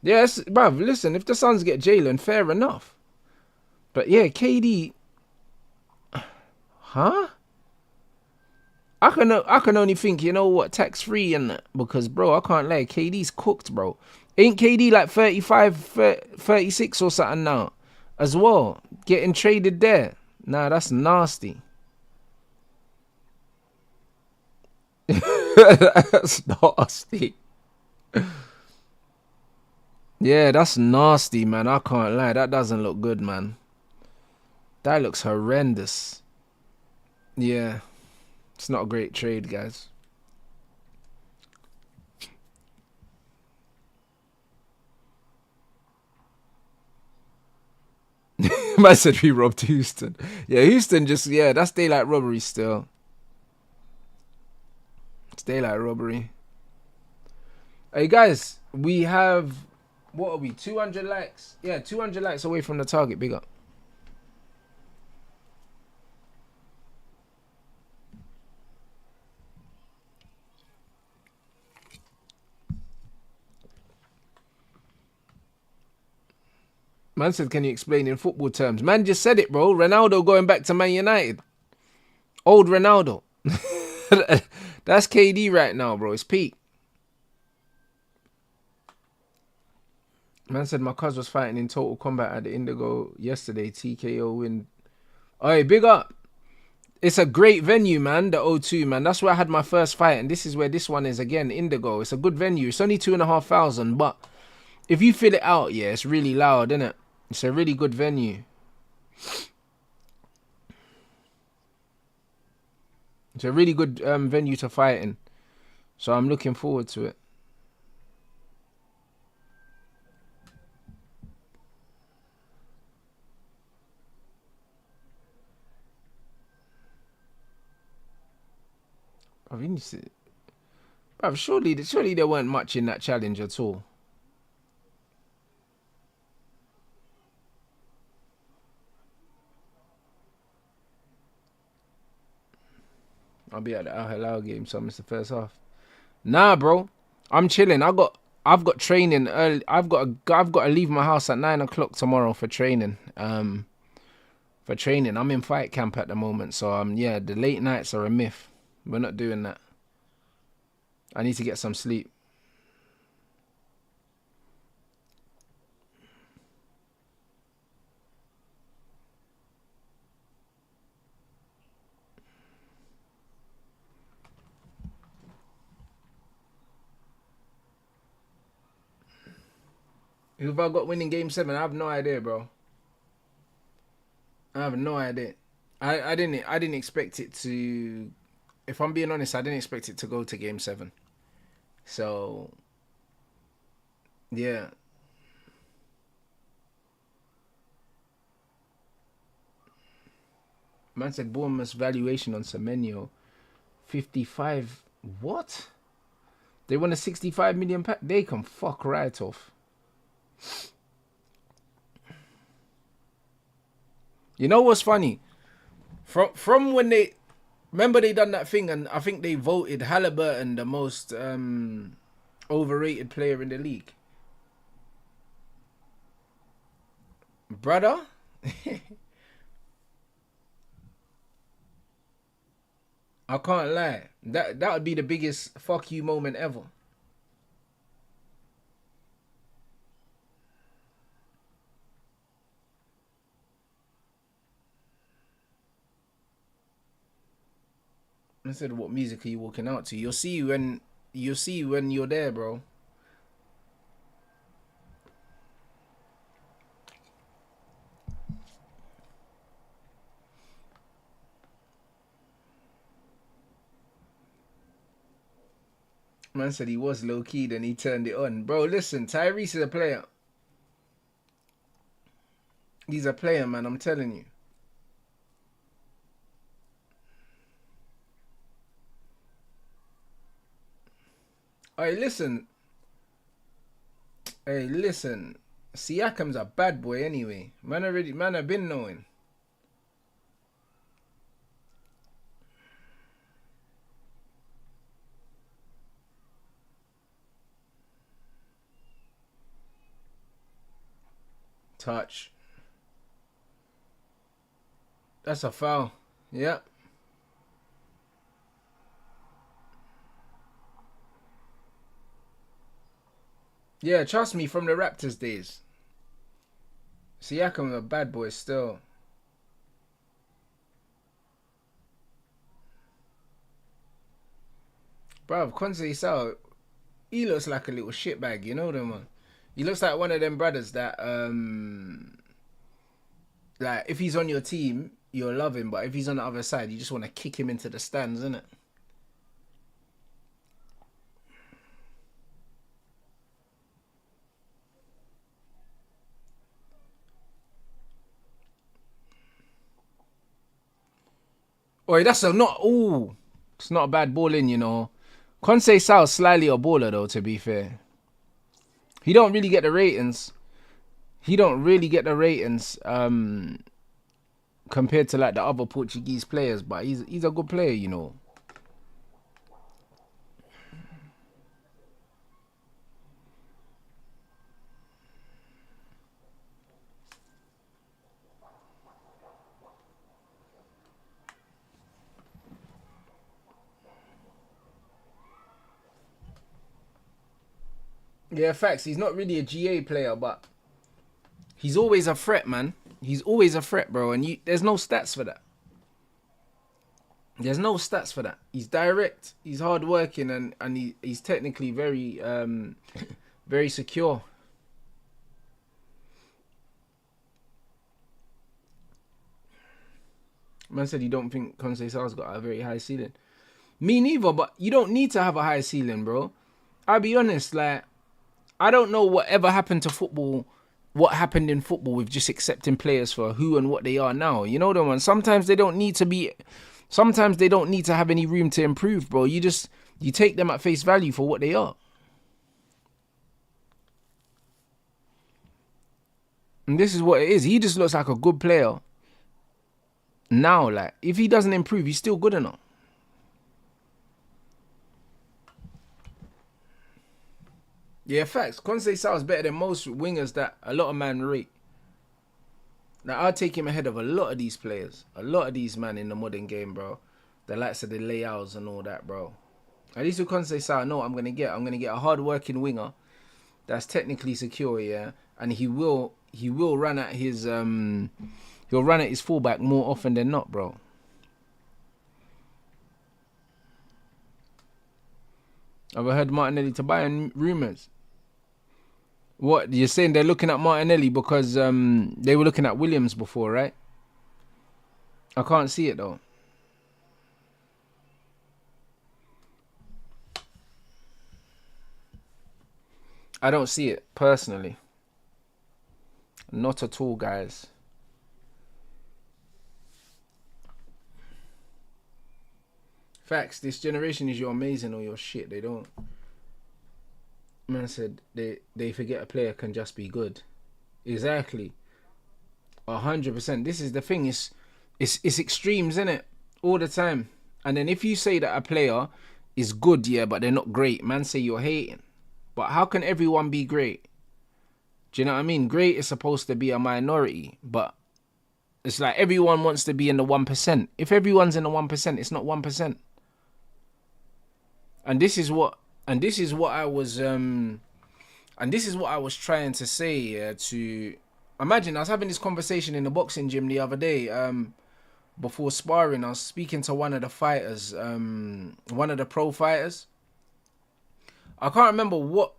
Yes, bruv, listen, if the Suns get Jalen, fair enough. But yeah, KD... Huh? I can only think, you know what, tax-free and that. Because, bro, I can't lie, KD's cooked, bro. Ain't KD like 35, 36 or something now? As well. Getting traded there. Nah, that's nasty. That's nasty. Yeah, that's nasty, man. I can't lie. That doesn't look good, man. That looks horrendous. Yeah. It's not a great trade, guys. Man said we robbed Houston. Yeah, Houston just, yeah, that's daylight robbery still. It's daylight robbery. Hey, guys, we have, what are we, 200 likes? Yeah, 200 likes away from the target. Big up. Man said, can you explain in football terms? Man just said it, bro. Ronaldo going back to Man United. Old Ronaldo. That's KD right now, bro. It's peak. Man said my cuz was fighting in Total Combat at the Indigo yesterday. TKO win. Oi, big up. It's a great venue, man. The O2, man. That's where I had my first fight. And this is where this one is again. Indigo. It's a good venue. It's only 2,500. But if you fill it out, yeah, it's really loud, isn't it? It's a really good venue. It's a really good venue to fight in. So I'm looking forward to it. I mean, bruv, surely there weren't much in that challenge at all. I'll be at the Al Hilal game, so I missed the first half. Nah, bro, I'm chilling. I've got training early. I've got to leave my house at 9 o'clock tomorrow for training. I'm in fight camp at the moment, so yeah, the late nights are a myth. We're not doing that. I need to get some sleep. Who have I got winning game 7? I have no idea, bro. I have no idea. I didn't expect it to. If I'm being honest, I didn't expect it to go to game 7. So, yeah. Man said Bournemouth's valuation on Semenyo, 55. What? They want a 65 million pack? They can fuck right off. You know what's funny? From when they remember they done that thing, and I think they voted Halliburton the most overrated player in the league. Brother, I can't lie. That would be the biggest fuck you moment ever. I said, what music are you walking out to? You'll see when you're there, bro. Man said he was low key, then he turned it on. Bro, listen, Tyrese is a player. He's a player, man, I'm telling you. Hey, listen. Hey, listen. Siakam's a bad boy anyway. Man have been knowing. Touch. That's a foul. Yep. Yeah, trust me, from the Raptors days. Siakam's a bad boy still. Bruv, Conceição, he looks like a little shitbag, you know them, man. He looks like one of them brothers that, like, if he's on your team, you'll love him, but if he's on the other side, you just want to kick him into the stands, innit? Oi, that's a not. Ooh, it's not a bad ball in, you know. Conceição's slightly a baller though. To be fair, he don't really get the ratings. He don't really get the ratings compared to like the other Portuguese players, but he's a good player, you know. Yeah, facts. He's not really a GA player, but he's always a threat, man. He's always a threat, bro. And there's no stats for that. There's no stats for that. He's direct. He's hardworking, and he's technically very very secure. Man said you don't think Conceição's got a very high ceiling. Me neither, but you don't need to have a high ceiling, bro. I'll be honest, like, I don't know whatever happened to football, what happened in football with just accepting players for who and what they are now. You know the one. Sometimes they don't need to have any room to improve, bro. You take them at face value for what they are. And this is what it is. He just looks like a good player. Now, like, if he doesn't improve, he's still good enough. Yeah, facts. Conceição is better than most wingers that a lot of men rate. Now, I'll take him ahead of a lot of these players. A lot of these men in the modern game, bro. The likes of the layouts and all that, bro. At least with Conceição, I know what I'm going to get. I'm going to get a hard-working winger that's technically secure, yeah? And he will run at his... he'll run at his fullback more often than not, bro. I've heard Martinelli to Bayern rumours. What, you're saying they're looking at Martinelli because they were looking at Williams before, right? I can't see it, though. I don't see it, personally. Not at all, guys. Facts, this generation is you're amazing or you're shit. They don't. Man said they forget a player can just be good. Exactly. 100%. This is the thing. It's extremes, isn't it? All the time. And then if you say that a player is good, yeah, but they're not great, man, say you're hating. But how can everyone be great? Do you know what I mean? Great is supposed to be a minority, but it's like everyone wants to be in the 1%. If everyone's in the 1%, it's not 1%. And this is what I was trying to say, yeah, to imagine I was having this conversation in the boxing gym the other day, before sparring. I was speaking to one of the fighters, one of the pro fighters. I can't remember what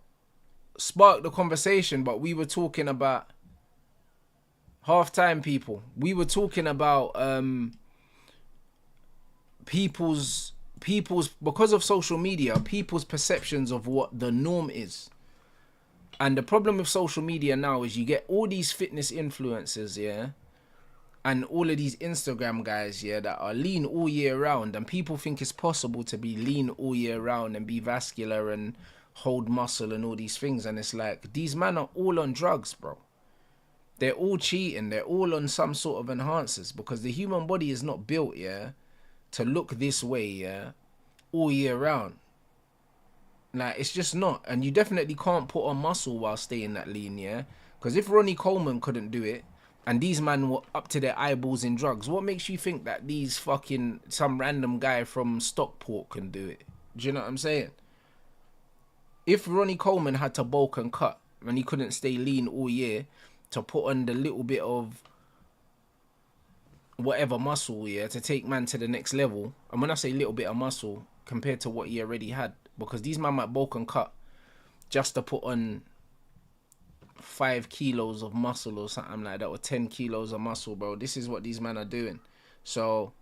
sparked the conversation, but we were talking about halftime people. We were talking about people's because of social media, people's perceptions of what the norm is. And the problem with social media now is you get all these fitness influencers, yeah, and all of these Instagram guys, yeah, that are lean all year round, and people think it's possible to be lean all year round and be vascular and hold muscle and all these things. And it's like, these men are all on drugs, bro. They're all cheating. They're all on some sort of enhancers, because the human body is not built, yeah, to look this way, yeah, all year round. Like, it's just not. And you definitely can't put on muscle while staying that lean, yeah? Because if Ronnie Coleman couldn't do it, and these men were up to their eyeballs in drugs, what makes you think that these fucking, some random guy from Stockport can do it? Do you know what I'm saying? If Ronnie Coleman had to bulk and cut, and he couldn't stay lean all year to put on the little bit of whatever muscle, yeah, to take man to the next level, and when I say little bit of muscle, compared to what he already had, because these man might bulk and cut just to put on 5 kilos of muscle or something like that, or 10 kilos of muscle, bro. This is what these men are doing. So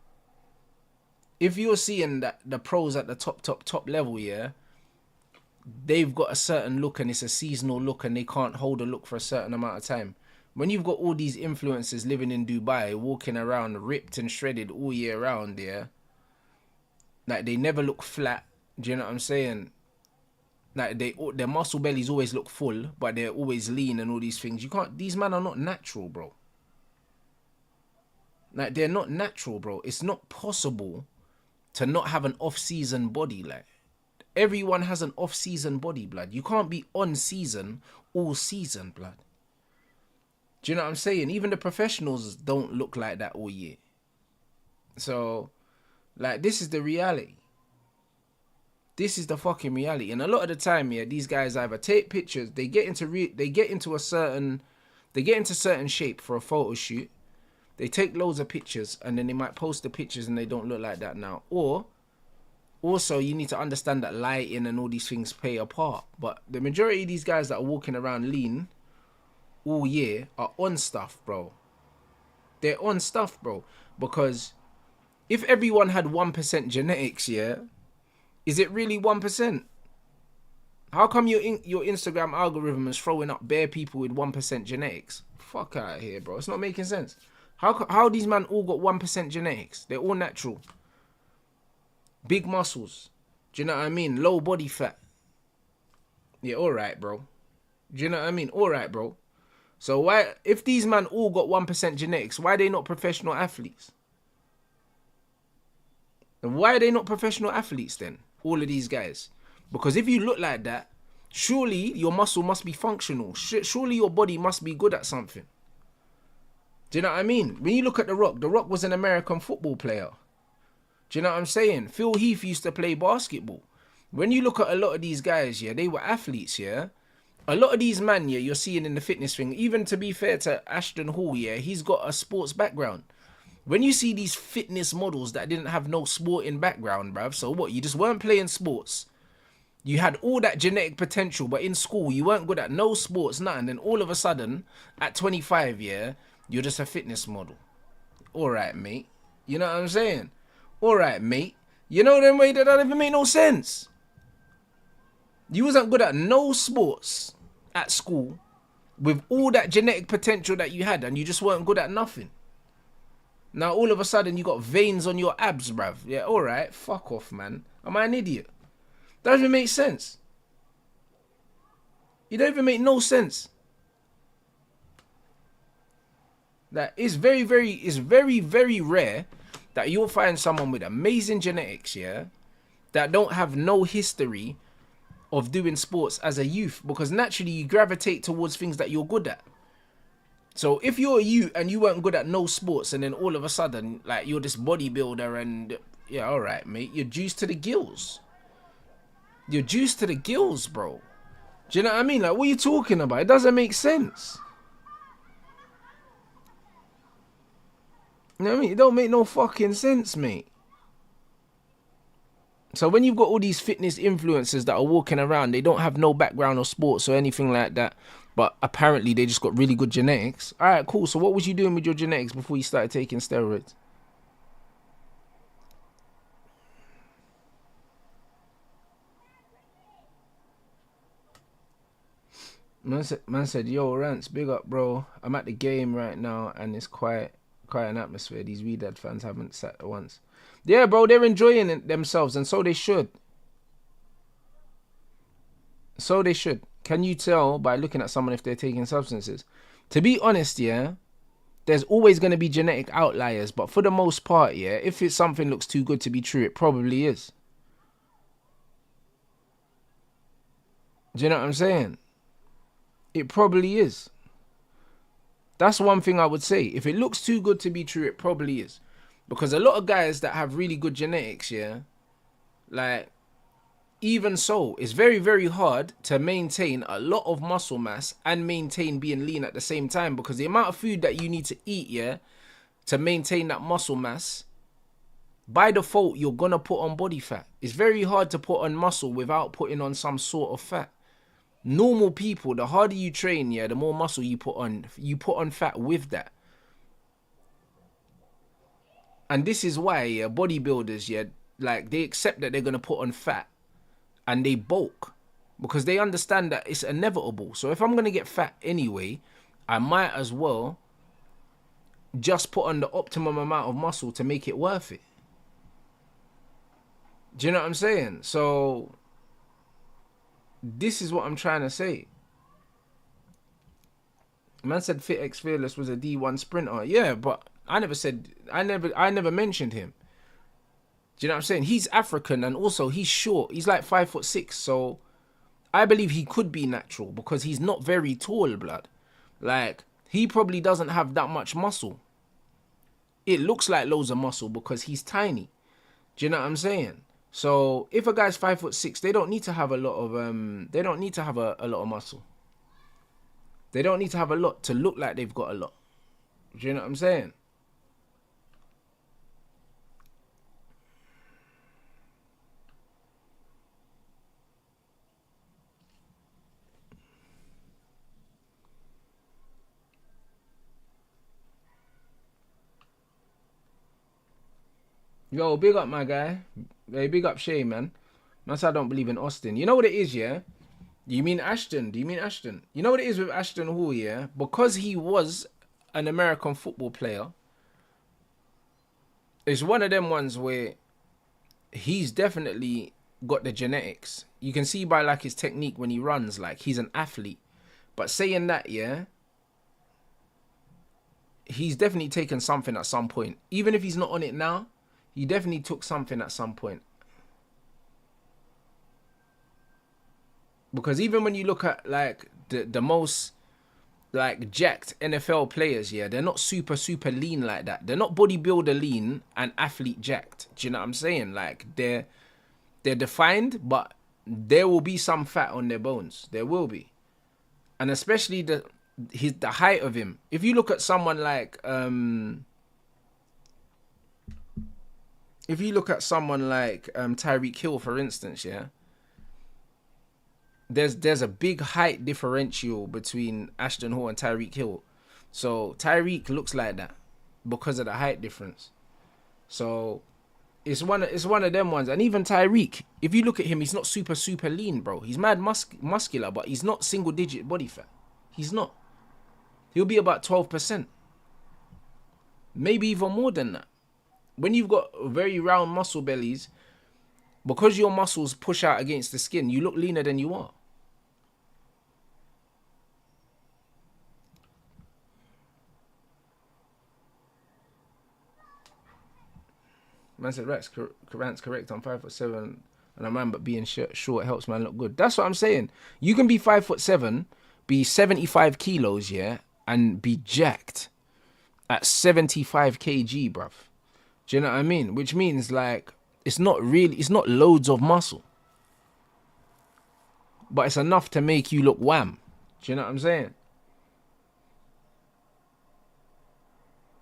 if you're seeing that the pros at the top level, yeah, they've got a certain look and it's a seasonal look and they can't hold a look for a certain amount of time. When you've got all these influencers living in Dubai, walking around ripped and shredded all year round, yeah, like they never look flat. Do you know what I'm saying? Like their muscle bellies always look full, but they're always lean and all these things. You can't. These men are not natural, bro. Like, they're not natural, bro. It's not possible to not have an off-season body. Like, everyone has an off-season body, blood. You can't be on season all season, blood. Do you know what I'm saying? Even the professionals don't look like that all year. So, like, this is the reality. This is the fucking reality. And a lot of the time, yeah, these guys either take pictures, they get into certain shape for a photo shoot. They take loads of pictures and then they might post the pictures and they don't look like that now. Or also, you need to understand that lighting and all these things play a part. But the majority of these guys that are walking around lean all year are on stuff, bro. They're on stuff, bro. Because if everyone had 1% genetics, yeah, is it really 1%? How come your Instagram algorithm is throwing up bare people with 1% genetics? Fuck out of here, bro. It's not making sense. How these man all got 1% genetics? They're all natural. Big muscles. Do you know what I mean? Low body fat. Yeah, alright, bro. Do you know what I mean? Alright, bro. So why, if these man all got 1% genetics, why are they not professional athletes? And why are they not professional athletes then? All of these guys. Because if you look like that, surely your muscle must be functional. Surely your body must be good at something. Do you know what I mean? When you look at The Rock was an American football player. Do you know what I'm saying? Phil Heath used to play basketball. When you look at a lot of these guys, yeah, they were athletes, yeah. A lot of these men, yeah, you're seeing in the fitness thing, even to be fair to Ashton Hall, yeah, he's got a sports background. When you see these fitness models that didn't have no sporting background, bruv, so what, you just weren't playing sports. You had all that genetic potential, but in school, you weren't good at no sports, nothing. Then all of a sudden, at 25, yeah, you're just a fitness model. All right, mate. You know what I'm saying? All right, mate. You know them way that don't even make no sense. You wasn't good at no sports at school with all that genetic potential that you had, and you just weren't good at nothing. Now, all of a sudden, you got veins on your abs, bruv. Yeah, all right. Fuck off, man. Am I an idiot? That doesn't even make sense. It don't even make no sense. That it's very rare that you'll find someone with amazing genetics, yeah, that don't have no history of doing sports as a youth, because naturally you gravitate towards things that you're good at. So if you're a youth and you weren't good at no sports, and then all of a sudden, like, you're this bodybuilder and, yeah, all right, mate, you're juiced to the gills. You're juiced to the gills, bro. Do you know what I mean? Like, what are you talking about? It doesn't make sense. You know what I mean? It don't make no fucking sense, mate. So when you've got all these fitness influencers that are walking around, they don't have no background or sports or anything like that, but apparently they just got really good genetics. All right, cool. So what was you doing with your genetics before you started taking steroids? Man said, yo, Rants, big up, bro. I'm at the game right now, and it's quite an atmosphere. These Wydad fans haven't sat once. Yeah, bro, they're enjoying it themselves, and so they should. So they should. Can you tell by looking at someone if they're taking substances? To be honest, yeah, there's always going to be genetic outliers, but for the most part, yeah, if it's something looks too good to be true, it probably is. Do you know what I'm saying? It probably is. That's one thing I would say. If it looks too good to be true, it probably is. Because a lot of guys that have really good genetics, yeah, like, even so, it's very, very hard to maintain a lot of muscle mass and maintain being lean at the same time, because the amount of food that you need to eat, yeah, to maintain that muscle mass, by default, you're going to put on body fat. It's very hard to put on muscle without putting on some sort of fat. Normal people, the harder you train, yeah, the more muscle you put on fat with that. And this is why, yeah, bodybuilders, yeah, like, they accept that they're going to put on fat and they bulk, because they understand that it's inevitable. So if I'm going to get fat anyway, I might as well just put on the optimum amount of muscle to make it worth it. Do you know what I'm saying? So this is what I'm trying to say. Man said Fit X Fearless was a D1 sprinter. Yeah, but I never mentioned him. Do you know what I'm saying? He's African, and also he's short. He's like 5'6". So I believe he could be natural, because he's not very tall, blood. Like, he probably doesn't have that much muscle. It looks like loads of muscle because he's tiny. Do you know what I'm saying? So if a guy's 5'6", they don't need to have a lot of they don't need to have a lot of muscle. They don't need to have a lot to look like they've got a lot. Do you know what I'm saying? Yo, big up my guy. Hey, big up Shay, man. That's why I don't believe in Austin. You know what it is, yeah? Do you mean Ashton? You know what it is with Ashton Hall, yeah? Because he was an American football player, it's one of them ones where he's definitely got the genetics. You can see by, like, his technique when he runs, like, he's an athlete. But saying that, yeah, he's definitely taken something at some point. Even if he's not on it now, he definitely took something at some point. Because even when you look at, like, the most, like, jacked NFL players, yeah, they're not super lean like that. They're not bodybuilder lean and athlete jacked. Do you know what I'm saying? Like, they're defined, but there will be some fat on their bones. There will be. And especially the height of him. If you look at someone like Tyreek Hill, for instance, yeah, there's a big height differential between Ashton Hall and Tyreek Hill. So Tyreek looks like that because of the height difference. So it's one of them ones. And even Tyreek, if you look at him, he's not super lean, bro. He's mad muscular, but he's not single digit body fat. He's not. He'll be about 12%. Maybe even more than that. When you've got very round muscle bellies, because your muscles push out against the skin, you look leaner than you are. Man said, Rants correct. I'm 5'7", and a man, but being short helps man look good. That's what I'm saying. You can be 5'7", be 75 kilos, yeah, and be jacked at 75 kg, bruv. Do you know what I mean? Which means like it's not loads of muscle, but it's enough to make you look wham. Do you know what I'm saying?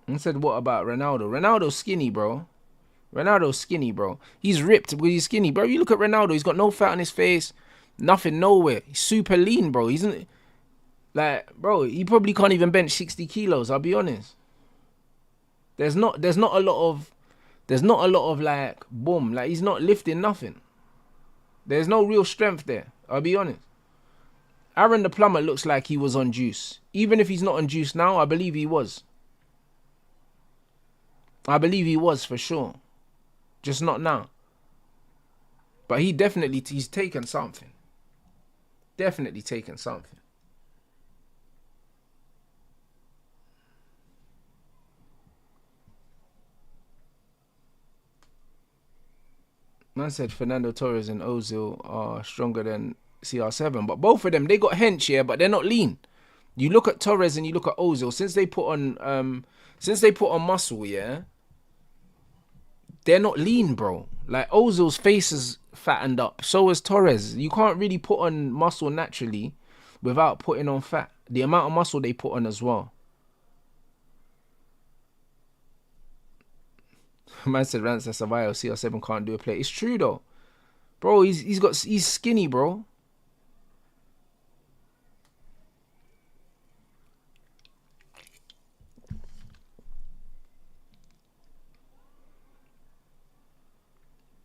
And said, what about Ronaldo? Ronaldo's skinny, bro. Ronaldo's skinny, bro. He's ripped, but he's skinny, bro. You look at Ronaldo, he's got no fat on his face, nothing, nowhere. He's super lean, bro. He's like, bro, he probably can't even bench 60 kilos, I'll be honest. There's not a lot of like, boom, like he's not lifting nothing. There's no real strength there, I'll be honest. Aaron the plumber looks like he was on juice. Even if he's not on juice now, I believe he was. I believe he was for sure. Just not now. But he's taken something. Definitely taken something. Man said Fernando Torres and Ozil are stronger than CR7. But both of them, they got hench, yeah, but they're not lean. You look at Torres and you look at Ozil, since they put on muscle, yeah, they're not lean, bro. Like Ozil's face is fattened up. So is Torres. You can't really put on muscle naturally without putting on fat. The amount of muscle they put on as well. Man said Rants that's a vial. CR7 can't do a play. It's true though, bro. He's skinny, bro.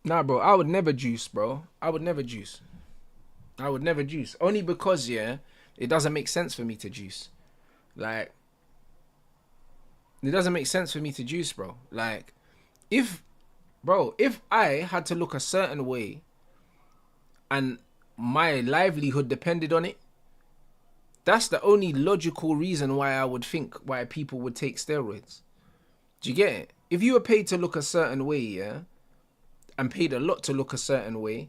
Nah, bro, I would never juice, bro. I would never juice. Only because, yeah, it doesn't make sense for me to juice. Like, it doesn't make sense for me to juice, bro. Like, if I had to look a certain way and my livelihood depended on it, that's the only logical reason why I would think why people would take steroids. Do you get it? If you were paid to look a certain way, yeah, and paid a lot to look a certain way,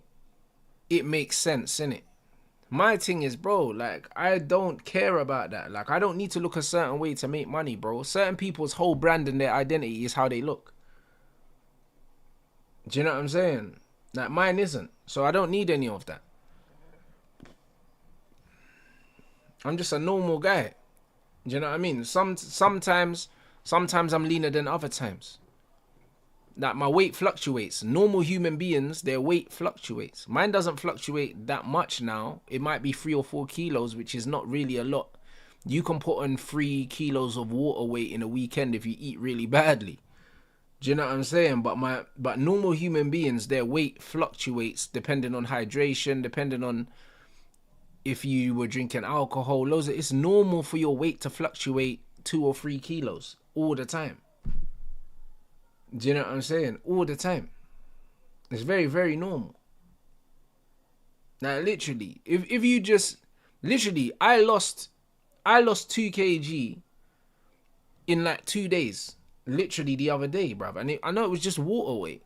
it makes sense, innit? My thing is, bro, like, I don't care about that. Like, I don't need to look a certain way to make money, bro. Certain people's whole brand and their identity is how they look. Do you know what I'm saying? Like, mine isn't. So I don't need any of that. I'm just a normal guy. Do you know what I mean? Sometimes I'm leaner than other times. That my weight fluctuates. Normal human beings, their weight fluctuates. Mine doesn't fluctuate that much now. It might be 3 or 4 kilos, which is not really a lot. You can put on 3 kilos of water weight in a weekend if you eat really badly. Do you know what I'm saying? But normal human beings, their weight fluctuates depending on hydration, depending on if you were drinking alcohol. It's normal for your weight to fluctuate 2 or 3 kilos all the time. Do you know what I'm saying? All the time. It's very, very normal. Now, literally, if you just... Literally, I lost 2 kg in like 2 days. Literally the other day, bruv. And I know it was just water weight.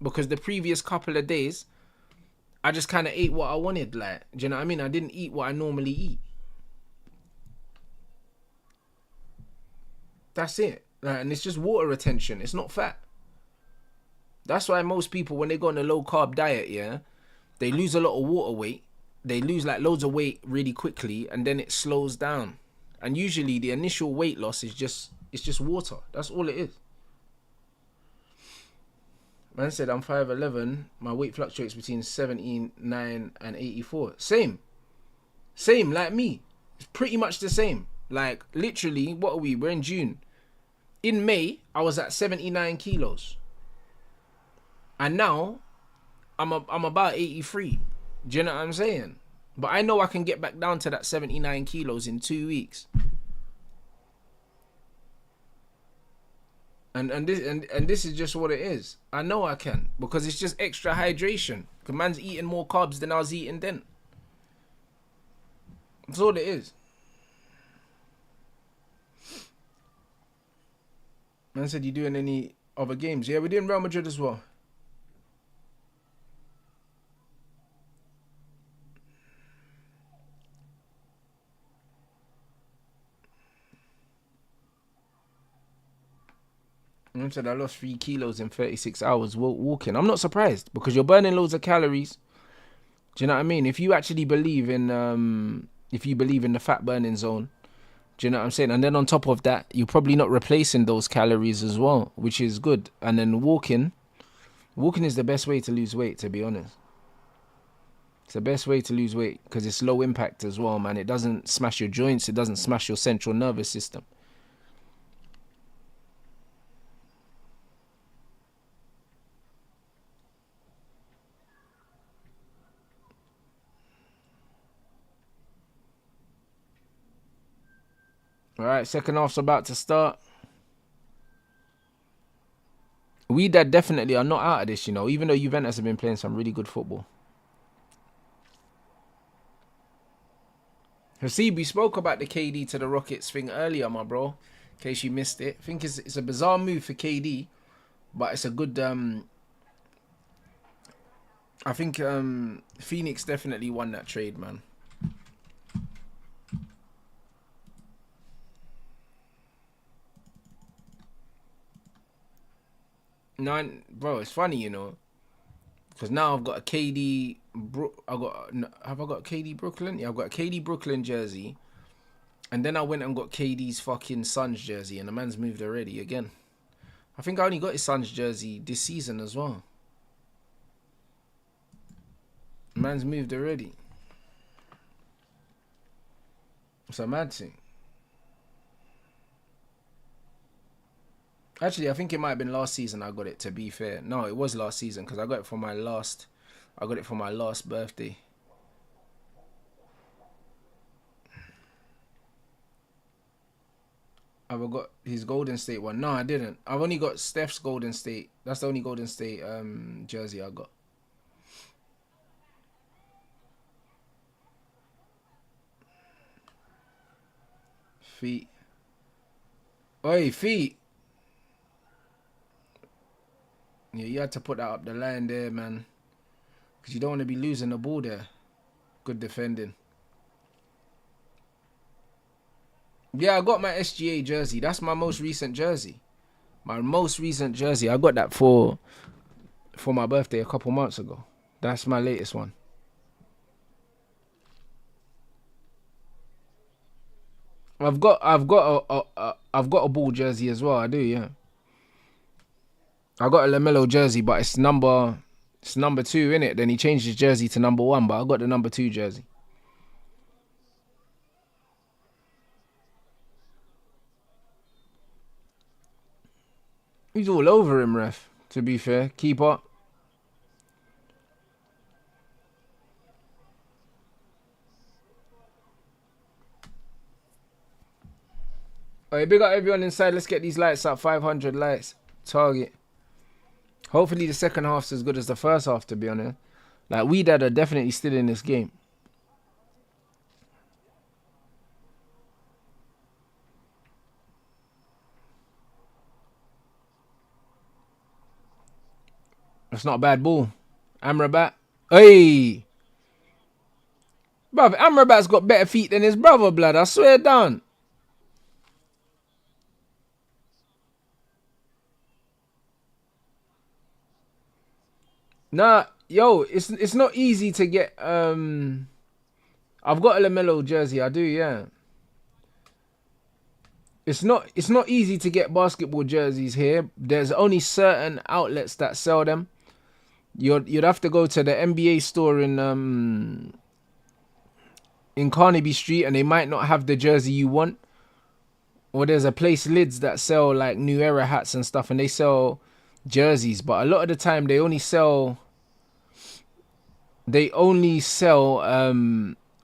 Because the previous couple of days, I just kind of ate what I wanted. Like, do you know what I mean? I didn't eat what I normally eat. That's it. And it's just water retention. It's not fat. That's why most people, when they go on a low carb diet, yeah, they lose a lot of water weight. They lose like loads of weight really quickly, and then it slows down. And usually the initial weight loss is just water. That's all it is. Man said I'm 5'11". My weight fluctuates between 79 and 84. Same like me. It's pretty much the same. Like literally, what are we? We're in June. In May, I was at 79 kilos. And now, I'm about 83. Do you know what I'm saying? But I know I can get back down to that 79 kilos in 2 weeks. And this is just what it is. I know I can. Because it's just extra hydration. Because man's eating more carbs than I was eating then. That's all it is. Man said, you doing any other games. Yeah, we're doing Real Madrid as well. I said I lost 3 kilos in 36 hours walking. I'm not surprised because you're burning loads of calories. Do you know what I mean? If you actually believe in the fat burning zone, do you know what I'm saying? And then on top of that, you're probably not replacing those calories as well, which is good. And then walking is the best way to lose weight, to be honest. It's the best way to lose weight because it's low impact as well, man. It doesn't smash your joints. It doesn't smash your central nervous system. All right, second half's about to start. Wydad definitely are not out of this, you know, even though Juventus have been playing some really good football. Hasib, we spoke about the KD to the Rockets thing earlier, my bro. In case you missed it. I think it's a bizarre move for KD, but it's a good... I think Phoenix definitely won that trade, man. Bro, it's funny, you know, because now I've got a KD. Have I got KD Brooklyn? Yeah, I've got a KD Brooklyn jersey, and then I went and got KD's fucking Suns jersey, and the man's moved already again. I think I only got his Suns jersey this season as well. The man's moved already. It's a mad thing. Actually, I think it might have been last season I got it, to be fair. No, it was last season because I got it for my last birthday. I've got his Golden State one. No, I didn't. I've only got Steph's Golden State. That's the only Golden State jersey I got. Feet. Oi, feet. Yeah, you had to put that up the line there, man. Because you don't want to be losing the ball there. Good defending. Yeah, I got my SGA jersey. That's my most recent jersey. My most recent jersey. I got that for my birthday a couple months ago. That's my latest one. I've got a ball jersey as well. I do, yeah. I got a LaMelo jersey, but it's number 2, innit? Then he changed his jersey to number 1, but I got the number 2 jersey. He's all over him, ref, to be fair. Keep up. Alright, big up everyone inside. Let's get these lights up. 500 lights. Target. Hopefully the second half's as good as the first half, to be honest. Like, Wydad are definitely still in this game. That's not a bad ball. Amrabat. Hey! Bruv, Amrabat's got better feet than his brother, blood. I swear down. Nah, yo, it's not easy to get. I've got a LaMelo jersey. I do, yeah. It's not easy to get basketball jerseys here. There's only certain outlets that sell them. You'd have to go to the NBA store in Carnaby Street, and they might not have the jersey you want. Or there's a place, Lids, that sell like New Era hats and stuff, and they sell jerseys, but a lot of the time they only sell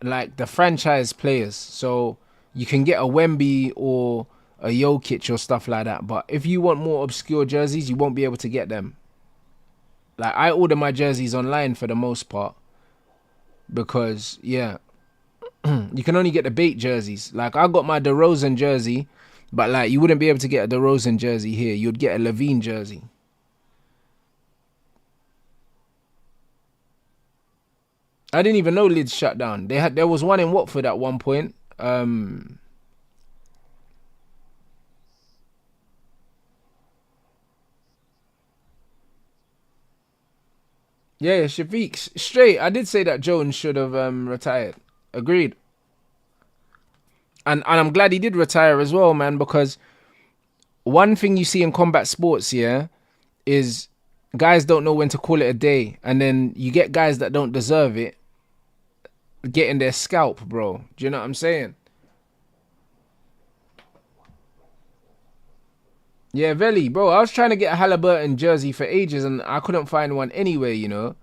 like the franchise players. So you can get a Wemby or a Jokic or stuff like that, but if you want more obscure jerseys, you won't be able to get them. Like, I order my jerseys online for the most part because, yeah, you can only get the bait jerseys. Like, I got my DeRozan jersey. But like, you wouldn't be able to get a DeRozan jersey here. You'd get a Levine jersey. I didn't even know Lids shut down. There was one in Watford at one point. Yeah, Shafiq straight. I did say that Jones should have retired. Agreed. And I'm glad he did retire as well, man, because one thing you see in combat sports, yeah, is guys don't know when to call it a day, and then you get guys that don't deserve it getting their scalp, bro. Do you know what I'm saying? Yeah, Veli, bro. I was trying to get a Halliburton jersey for ages, and I couldn't find one anywhere. You know,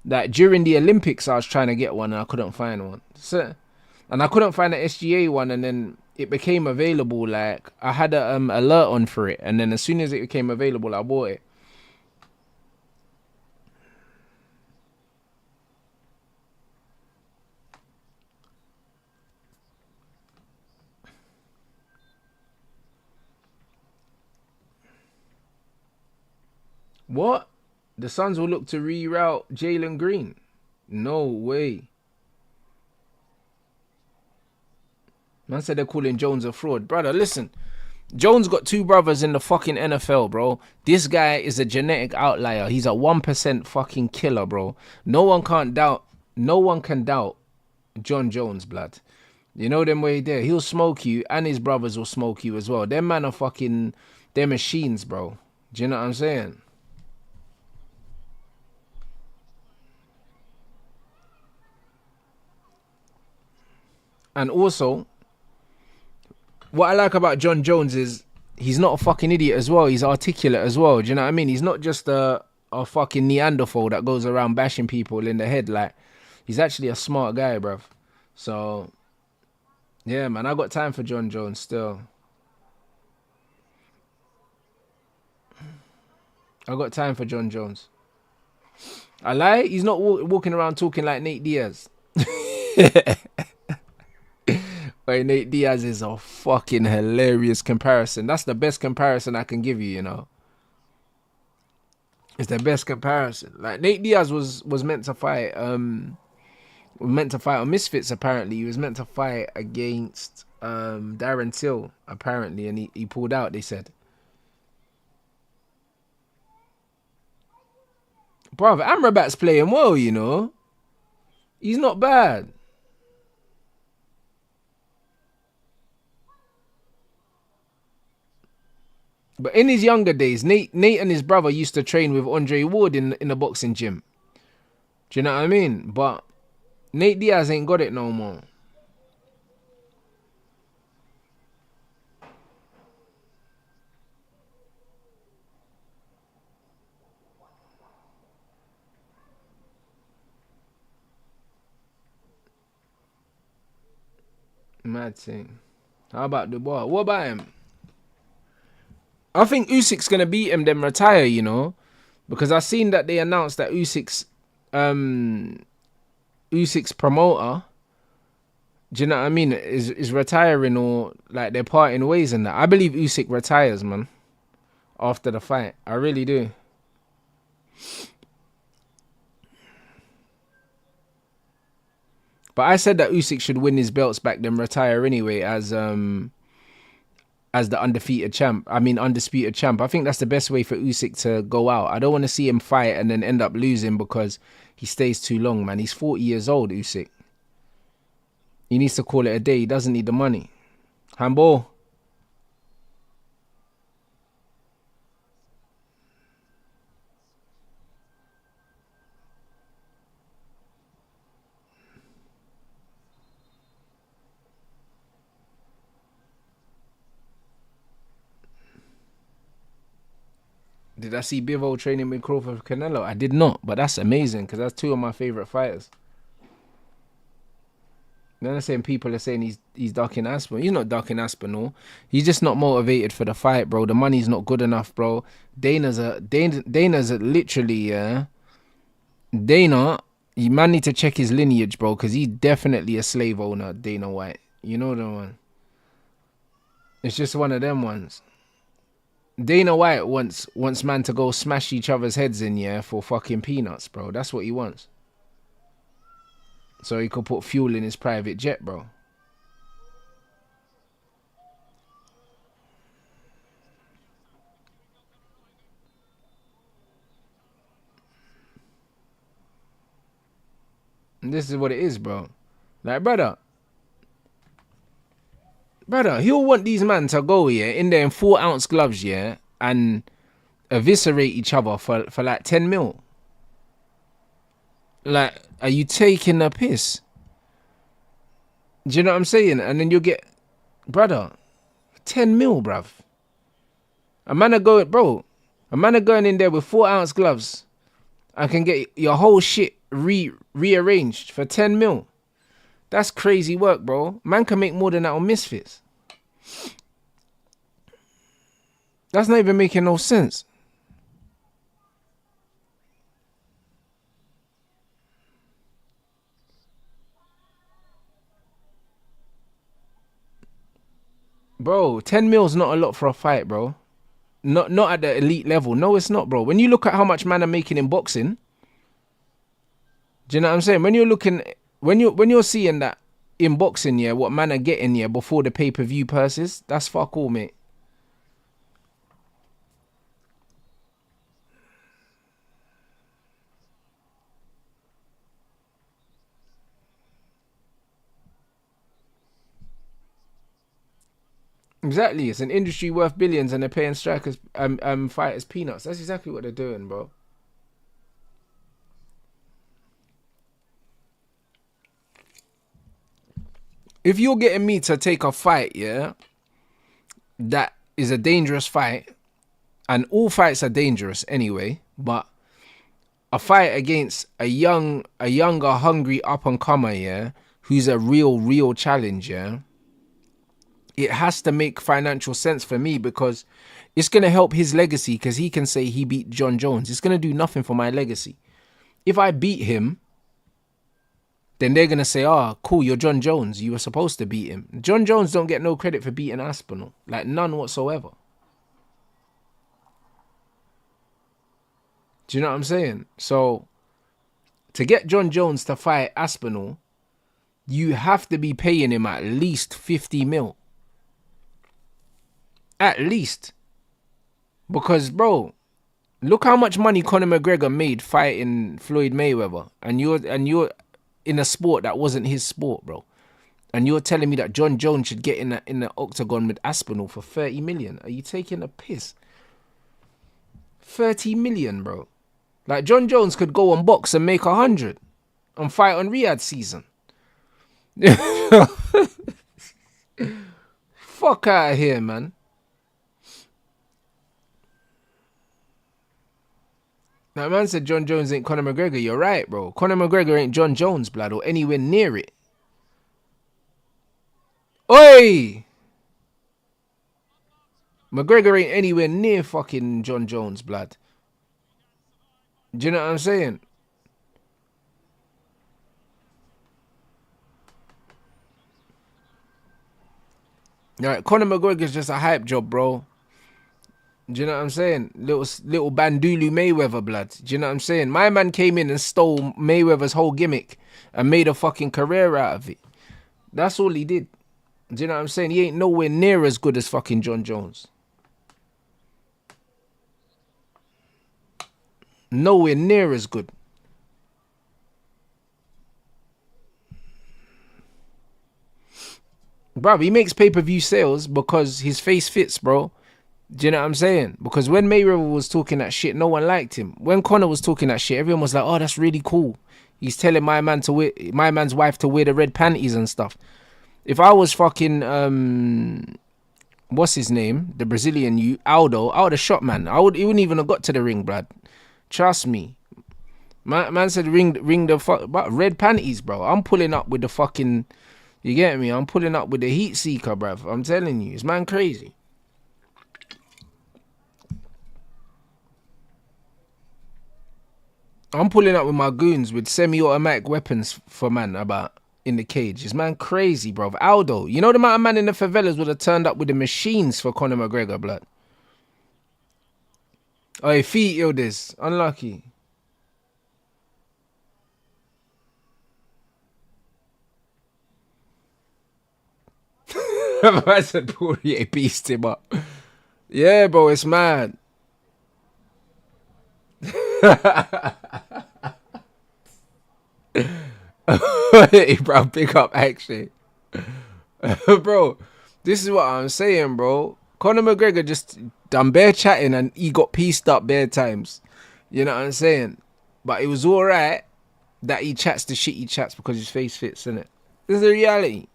like during the Olympics, I was trying to get one, and I couldn't find one. So, and I couldn't find an SGA one, and then it became available. Like I had a alert on for it, and then as soon as it became available, I bought it. What? The Suns will look to reroute Jalen Green? No way. Man said they're calling Jones a fraud. Brother, listen. Jones got two brothers in the fucking NFL, bro. This guy is a genetic outlier. He's a 1% fucking killer, bro. No one can doubt John Jones, blood. You know them way there. He'll smoke you, and his brothers will smoke you as well. Them man are fucking, they're machines, bro. Do you know what I'm saying? And also, what I like about John Jones is he's not a fucking idiot as well. He's articulate as well. Do you know what I mean? He's not just a fucking Neanderthal that goes around bashing people in the head. Like, he's actually a smart guy, bruv. So, yeah, man, I got time for John Jones still. I got time for John Jones. I lie? He's not walking around talking like Nate Diaz. Wait, Nate Diaz is a fucking hilarious comparison. That's the best comparison I can give you, you know. It's the best comparison. Like Nate Diaz was meant to fight on Misfits apparently. He was meant to fight against Darren Till apparently, and he pulled out, they said. Bruv, Amrabat's playing well, you know. He's not bad. But in his younger days, Nate and his brother used to train with Andre Ward in the boxing gym. Do you know what I mean? But Nate Diaz ain't got it no more. Mad thing. How about the boy? What about him? I think Usyk's gonna beat him, then retire, you know, because I seen that they announced that Usyk's promoter, do you know what I mean, is retiring, or like they're parting ways and that. I believe Usyk retires, man, after the fight. I really do. But I said that Usyk should win his belts back, then retire anyway as the undisputed champ. I think that's the best way for Usyk to go out. I don't want to see him fight and then end up losing because he stays too long, man. He's 40 years old, Usyk. He needs to call it a day. He doesn't need the money. Handball. Did I see Bivol training with Crawford Canelo? I did not, but that's amazing because that's two of my favorite fighters. Then I'm saying people are saying he's ducking Aspinall. He's not ducking Aspinall. He's just not motivated for the fight, bro. The money's not good enough, bro. Dana's literally, Dana, you man need to check his lineage, bro, because he's definitely a slave owner, Dana White. You know the one. It's just one of them ones. Dana White wants man to go smash each other's heads in, yeah, for fucking peanuts, bro. That's what he wants. So he could put fuel in his private jet, bro. And this is what it is, bro. Like, brother, he'll want these men to go, yeah, in there in 4-ounce gloves, yeah, and eviscerate each other for like 10 mil. Like, are you taking the piss? Do you know what I'm saying? And then you get, brother, 10 mil, bruv. A man are going in there with 4-ounce gloves and can get your whole shit rearranged for 10 mil. That's crazy work, bro. Man can make more than that on Misfits. That's not even making no sense. Bro, 10 mil's not a lot for a fight, bro. Not at the elite level. No, it's not, bro. When you look at how much man are making in boxing, do you know what I'm saying? When you're seeing that in boxing, yeah, what man are getting, yeah, before the pay-per-view purses, that's fuck all, mate. Exactly, it's an industry worth billions, and they're paying strikers, fighters peanuts. That's exactly what they're doing, bro. If you're getting me to take a fight, yeah, that is a dangerous fight, and all fights are dangerous anyway, but a fight against a younger, hungry up and comer, yeah, who's a real challenge, yeah. It has to make financial sense for me because it's going to help his legacy because he can say he beat John Jones. It's going to do nothing for my legacy. If I beat him, then they're going to say, oh, cool, you're John Jones. You were supposed to beat him. John Jones don't get no credit for beating Aspinall. Like, none whatsoever. Do you know what I'm saying? So, to get John Jones to fight Aspinall, you have to be paying him at least 50 mil. At least. Because, bro, look how much money Conor McGregor made fighting Floyd Mayweather. And you're in a sport that wasn't his sport, bro. And you're telling me that John Jones should get in the octagon with Aspinall for 30 million. Are you taking a piss? 30 million, bro. Like, John Jones could go on box and make 100 and fight on Riyadh season. Fuck out of here, man. That man said John Jones ain't Conor McGregor. You're right, bro. Conor McGregor ain't John Jones, blood, or anywhere near it. Oi! McGregor ain't anywhere near fucking John Jones, blood. Do you know what I'm saying? Alright, Conor McGregor's just a hype job, bro. Do you know what I'm saying? Little Bandulu Mayweather, blood. Do you know what I'm saying? My man came in and stole Mayweather's whole gimmick and made a fucking career out of it. That's all he did. Do you know what I'm saying? He ain't nowhere near as good as fucking John Jones. Nowhere near as good. Bro, he makes pay-per-view sales because his face fits, bro. Do you know what I'm saying? Because when Mayweather was talking that shit, no one liked him. When Conor was talking that shit, everyone was like, oh, that's really cool. He's telling my man's wife to wear the red panties and stuff. If I was fucking, what's his name? The Brazilian Aldo, I would have shot, man. He wouldn't even have got to the ring, bruv. Trust me. Man said ring the red panties, bro. I'm pulling up with the fucking, you get me? I'm pulling up with the heat seeker, bruv. I'm telling you, it's man crazy. I'm pulling up with my goons with semi-automatic weapons for man about in the cage. Is man crazy, bro? Aldo, you know the amount of man in the favelas would have turned up with the machines for Conor McGregor, blood. Oh, feet ill this. Unlucky. I said Poirier beast him up. Yeah, bro, it's mad. Hey, bro, pick up actually. Bro, this is what I'm saying, bro. Conor McGregor just done bare chatting and he got pieced up bare times. You know what I'm saying? But it was alright that he chats the shit he chats because his face fits, innit? This is the reality.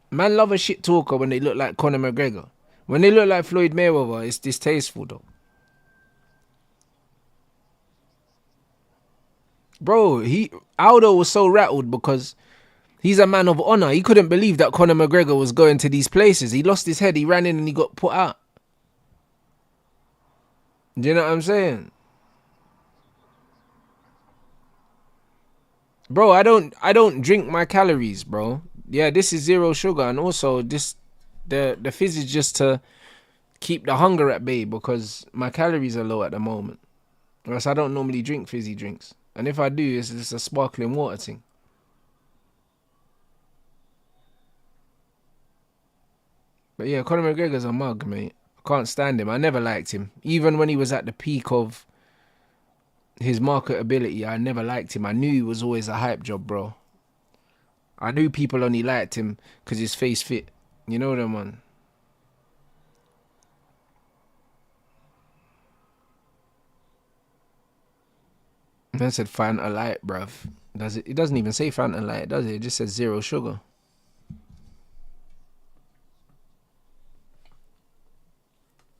Man love a shit talker when they look like Conor McGregor. When they look like Floyd Mayweather, it's distasteful though. Bro, Aldo was so rattled because he's a man of honor. He couldn't believe that Conor McGregor was going to these places. He lost his head. He ran in and he got put out. Do you know what I'm saying? Bro, I don't drink my calories, bro. Yeah, this is zero sugar, and also the fizz is just to keep the hunger at bay because my calories are low at the moment. Or else I don't normally drink fizzy drinks. And if I do, it's just a sparkling water thing. But yeah, Conor McGregor's a mug, mate. I can't stand him. I never liked him. Even when he was at the peak of his marketability, I never liked him. I knew he was always a hype job, bro. I knew people only liked him because his face fit. You know them, man. I said Fanta Light, bruv. Does it? It doesn't even say Fanta Light, does it? It just says zero sugar.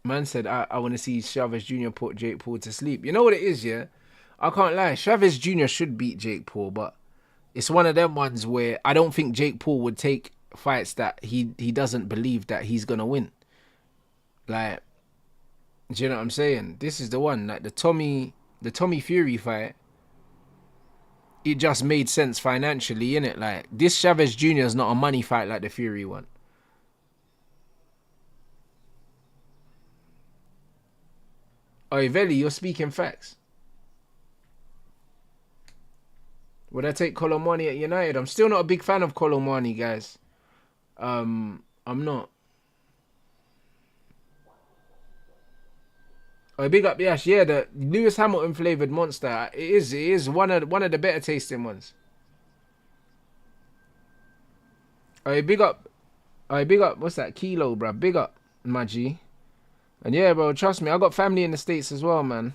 Man said, I want to see Chavez Jr. put Jake Paul to sleep. You know what it is, yeah? I can't lie. Chavez Jr. should beat Jake Paul, but it's one of them ones where I don't think Jake Paul would take fights that he doesn't believe that he's going to win. Like, do you know what I'm saying? This is the one. Like, the Tommy Fury fight, it just made sense financially, innit? Like, this Chavez Jr. is not a money fight like the Fury one. Oh, Veli, you're speaking facts. Would I take Colomani at United? I'm still not a big fan of Colomani, guys. I'm not. Oh, big up Yash. Yeah, the Lewis Hamilton flavoured Monster. It is one of the better tasting ones. Oh, big up. Oh, big up. What's that? Kilo, bruh. Big up, my G. And yeah, bro, trust me, I got family in the States as well, man.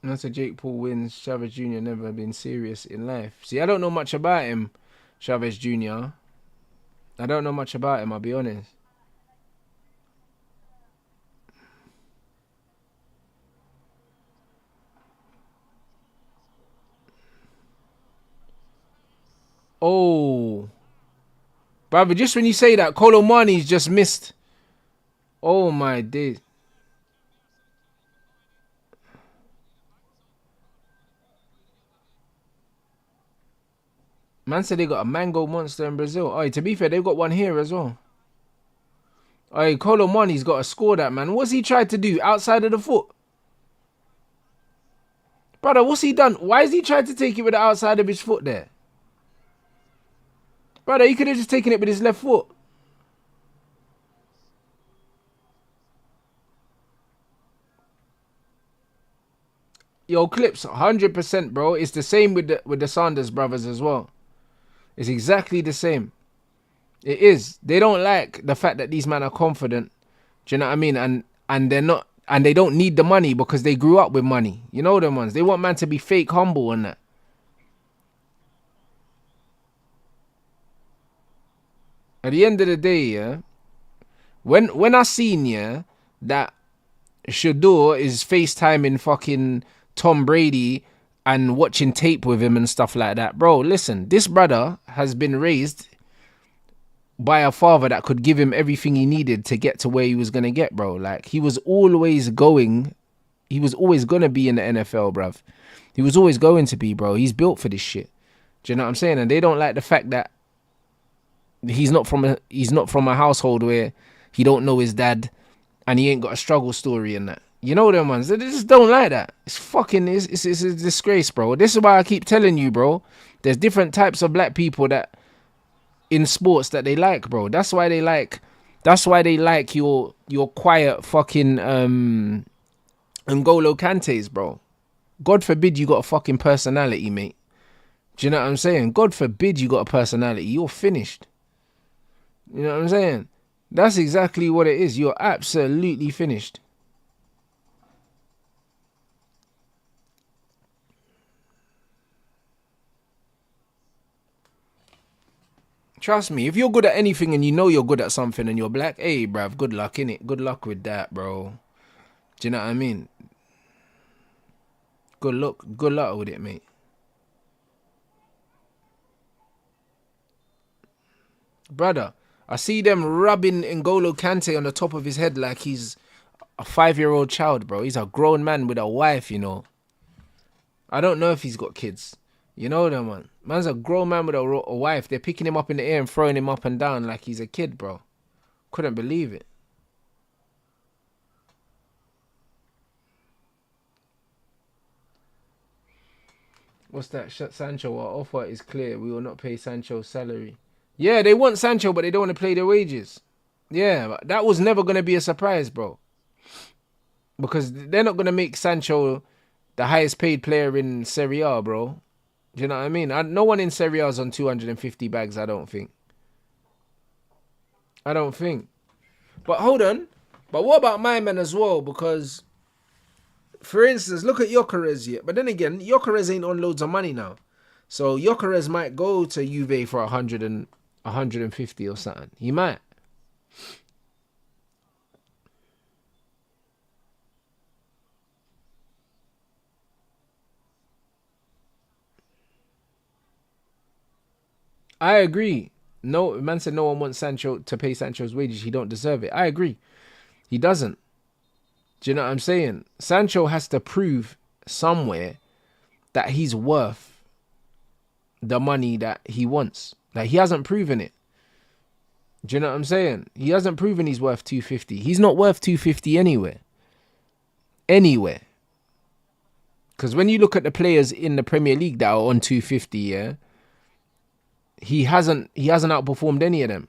And that's a Jake Paul wins. Chavez Jr. never been serious in life. See, I don't know much about him, Chavez Jr. I don't know much about him, I'll be honest. Oh. Brother, just when you say that, Colomani's just missed. Oh my days. Man said they got a mango monster in Brazil. Oh, to be fair, they've got one here as well. Oh, Colomani's got to score that, man. What's he tried to do outside of the foot? Brother, what's he done? Why has he tried to take it with the outside of his foot there? Brother, he could have just taken it with his left foot. Yo, Clips, 100%, bro. It's the same with the Sanders brothers as well. It's exactly the same. It is. They don't like the fact that these men are confident. Do you know what I mean? And they're not, and they don't need the money because they grew up with money. You know them ones. They want man to be fake humble and that. At the end of the day, yeah, when I seen, yeah, that Shador is FaceTiming fucking Tom Brady and watching tape with him and stuff like that, bro, listen, this brother has been raised by a father that could give him everything he needed to get to where he was going to get, bro. Like, he was always going He was always gonna be in the NFL, bruv. He was always going to be, bro. He's built for this shit. Do you know what I'm saying? And they don't like the fact that he's not from a household where he don't know his dad and he ain't got a struggle story in that. You know them ones. They just don't like that. It's a disgrace, bro. This is why I keep telling you, bro. There's different types of black people that in sports that they like, bro. That's why they like your quiet fucking N'Golo Kantes, bro. God forbid you got a fucking personality, mate. Do you know what I'm saying? God forbid you got a personality. You're finished. You know what I'm saying? That's exactly what it is. You're absolutely finished. Trust me, if you're good at anything and you know you're good at something and you're black, hey, bruv, good luck, innit? Good luck with that, bro. Do you know what I mean? Good luck with it, mate. Brother, I see them rubbing N'Golo Kante on the top of his head like he's a 5-year-old child, bro. He's a grown man with a wife, you know. I don't know if he's got kids. You know that, man. Man's a grown man with a wife. They're picking him up in the air and throwing him up and down like he's a kid, bro. Couldn't believe it. What's that? Sancho, our offer is clear. We will not pay Sancho's salary. Yeah, they want Sancho, but they don't want to pay their wages. Yeah, but that was never going to be a surprise, bro. Because they're not going to make Sancho the highest paid player in Serie A, bro. Do you know what I mean? No one in Serie A is on 250 bags, I don't think. But hold on. But what about my man as well? Because, for instance, look at Gyökeres yet. But then again, Gyökeres ain't on loads of money now. So Gyökeres might go to Juve for 150 or something. He might. I agree. No, man said no one wants Sancho to pay Sancho's wages. He don't deserve it. I agree. He doesn't. Do you know what I'm saying? Sancho has to prove somewhere that he's worth the money that he wants. Like, he hasn't proven it. Do you know what I'm saying? He hasn't proven he's worth 250. He's not worth 250 anywhere. Anywhere. Because when you look at the players in the Premier League that are on 250, yeah, he hasn't outperformed any of them.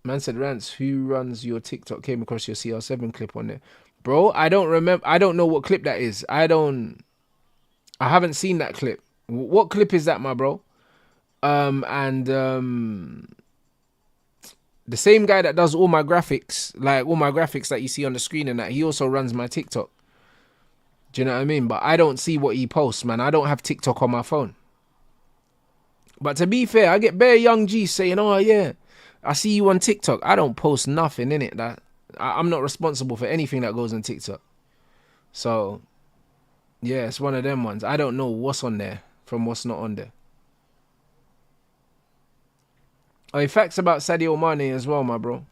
Man said, Rants, who runs your TikTok? Came across your CR7 clip on there. Bro, I don't remember. I don't know what clip that is. I haven't seen that clip. What clip is that, my bro? The same guy that does all my graphics, like all my graphics that you see on the screen and that, he also runs my TikTok. Do you know what I mean? But I don't see what he posts, man. I don't have TikTok on my phone. But to be fair, I get bare young G's saying, oh yeah, I see you on TikTok. I don't post nothing in it. I'm not responsible for anything that goes on TikTok. So, yeah, it's one of them ones. I don't know what's on there from what's not on there. Oh, facts about Sadio Mane as well, my bro.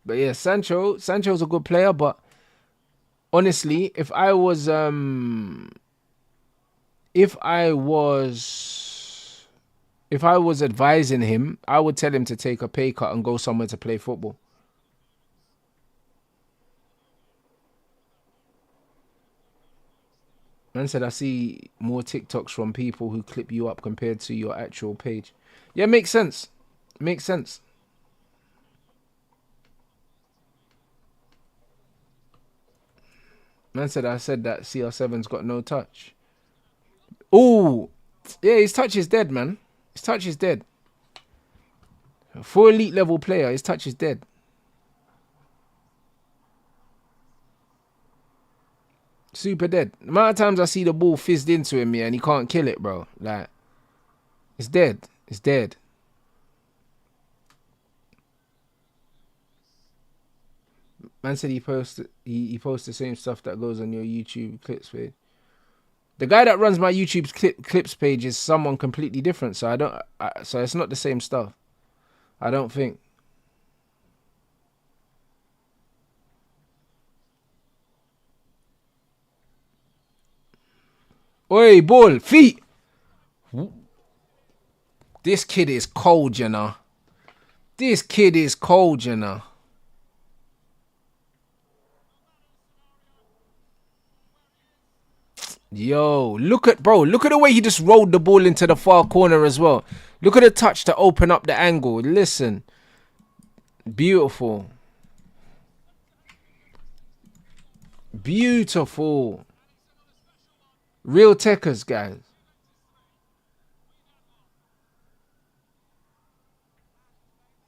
But yeah, Sancho's a good player, but honestly, if I was advising him, I would tell him to take a pay cut and go somewhere to play football. Man said, I see more TikToks from people who clip you up compared to your actual page. Yeah, makes sense. Makes sense. Man said, I said that CR7's got no touch. Oh, yeah, his touch is dead, man. His touch is dead. For elite level player, his touch is dead. Super dead. The amount of times I see the ball fizzed into him, yeah, and he can't kill it, bro. Like, it's dead. It's dead. Man said he posts the same stuff that goes on your YouTube clips page. The guy that runs my YouTube clips page is someone completely different, so so it's not the same stuff. I don't think. Oi, ball, feet. This kid is cold, you know. This kid is cold, you know. Yo, look at the way he just rolled the ball into the far corner as well. Look at the touch to open up the angle. Listen. Beautiful. Beautiful. Real techers, guys.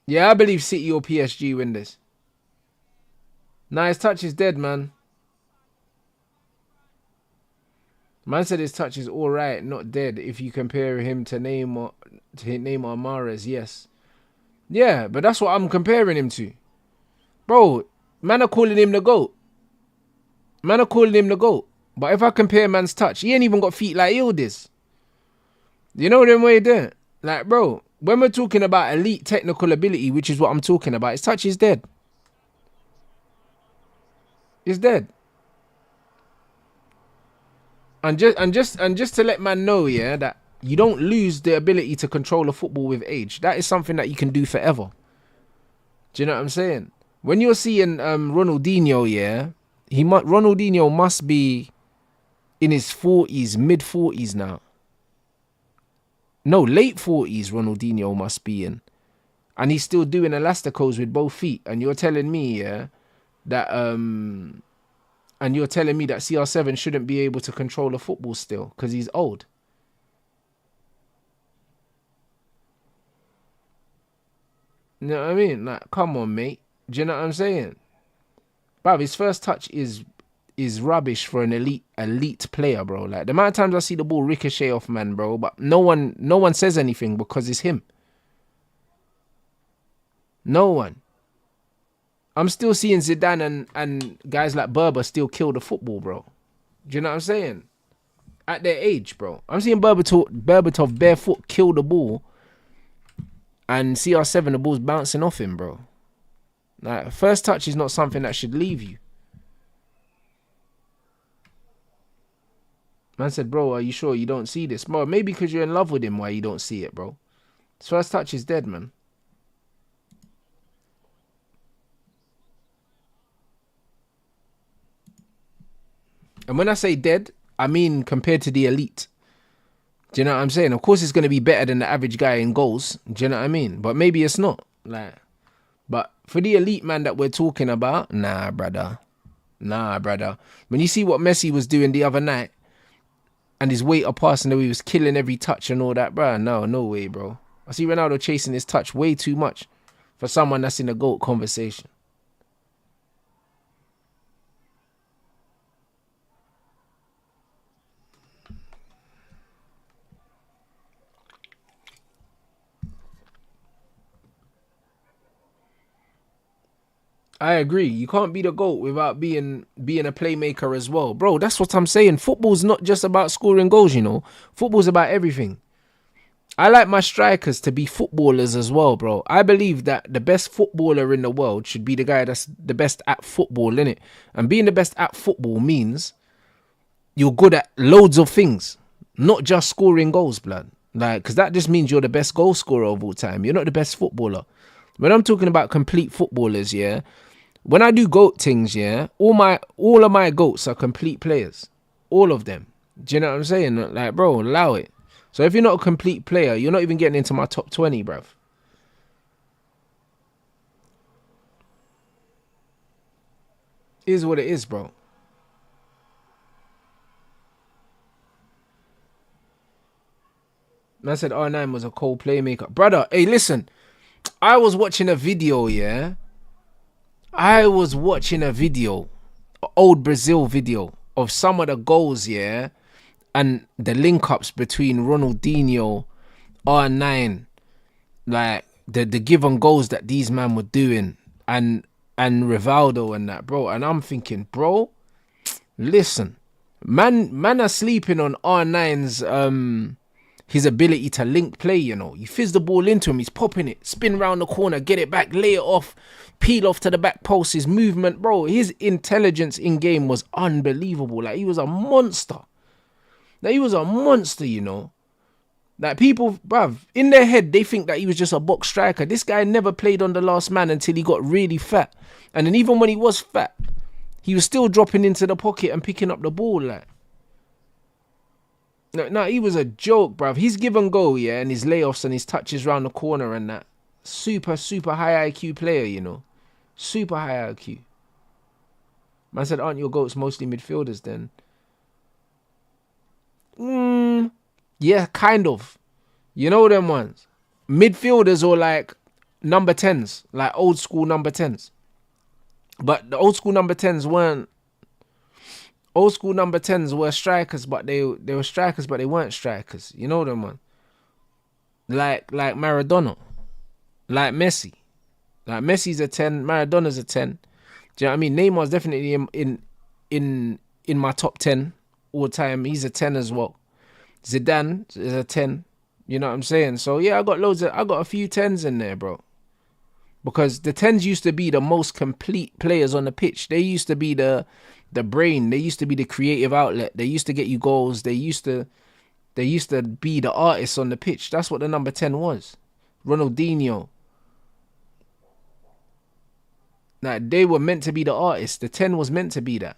Yeah, I believe City or PSG win this. Nah, his touch is dead, man. Man said his touch is alright, not dead. If you compare him to Neymar Mahrez, yes. Yeah, but that's what I'm comparing him to. Bro, man are calling him the GOAT. But if I compare man's touch, he ain't even got feet like Yildiz. You know them way there? Like, bro, when we're talking about elite technical ability, which is what I'm talking about, his touch is dead. It's dead. And just to let man know, yeah, that you don't lose the ability to control a football with age. That is something that you can do forever. Do you know what I'm saying? When you're seeing Ronaldinho, yeah, Ronaldinho must be in his 40s, mid 40s now. No, late 40s Ronaldinho must be in. And he's still doing elasticos with both feet. And you're telling me, yeah, that CR7 shouldn't be able to control a football still because he's old. You know what I mean? Like, come on, mate. Do you know what I'm saying? Bruv, his first touch is rubbish for an elite player, bro. Like, the amount of times I see the ball ricochet off, man, bro, but no one says anything because it's him. No one. I'm still seeing Zidane and guys like Berber still kill the football, bro. Do you know what I'm saying? At their age, bro. I'm seeing Berbatov barefoot kill the ball and CR7, the ball's bouncing off him, bro. Like, first touch is not something that should leave you. Man said, bro, are you sure you don't see this? Bro, maybe because you're in love with him why you don't see it, bro. His first touch is dead, man. And when I say dead, I mean compared to the elite. Do you know what I'm saying? Of course, it's going to be better than the average guy in goals. Do you know what I mean? But maybe it's not. Like, but for the elite man that we're talking about, nah, brother. When you see what Messi was doing the other night, and his weight of passing, the way he was killing every touch and all that, bro. No way, bro. I see Ronaldo chasing his touch way too much for someone that's in a GOAT conversation. I agree. You can't be the GOAT without being a playmaker as well. Bro, that's what I'm saying. Football's not just about scoring goals, you know. Football's about everything. I like my strikers to be footballers as well, bro. I believe that the best footballer in the world should be the guy that's the best at football, innit? And being the best at football means you're good at loads of things, not just scoring goals, blood. Like, because that just means you're the best goal scorer of all time. You're not the best footballer. When I'm talking about complete footballers, yeah, when I do GOAT things, yeah, all of my GOATs are complete players. All of them. Do you know what I'm saying? Like, bro, allow it. So if you're not a complete player, you're not even getting into my top 20, bruv. It is what it is, bro. Man said R9 was a cold playmaker. Brother, hey, listen. I was watching a video, yeah? Old Brazil video of some of the goals, yeah? And the link-ups between Ronaldinho, R9, like the given goals that these men were doing. And and Rivaldo and that, bro. And I'm thinking, bro, listen, man are sleeping on R9's his ability to link play, you know. You fizz the ball into him, he's popping it, spin round the corner, get it back, lay it off, peel off to the back post, his movement, bro. His intelligence in game was unbelievable. Like, he was a monster. Like, he was a monster, you know. Like, people, bruv, in their head, they think that he was just a box striker. This guy never played on the last man until he got really fat. And then even when he was fat, he was still dropping into the pocket and picking up the ball, like. No, he was a joke, bruv. His give and go, yeah, and his layoffs and his touches round the corner and that. Super, super high IQ player, you know. Super high IQ. Man said, aren't your GOATs mostly midfielders then? Yeah, kind of. You know them ones. Midfielders or like number 10s. Like old school number 10s. But the old school number 10s weren't. Old school number 10s were strikers, but they were strikers, but they weren't strikers. You know them, man. Like Maradona. Like Messi. Like Messi's a 10, Maradona's a 10. Do you know what I mean? Neymar's definitely in my top 10 all time. He's a 10 as well. Zidane is a 10. You know what I'm saying? So yeah, I got a few 10s in there, bro. Because the 10s used to be the most complete players on the pitch. They used to be the brain. They used to be the creative outlet. They used to get you goals. They used to be the artists on the pitch. That's what the number 10 was. Ronaldinho. Like, they were meant to be the artists. The 10 was meant to be that.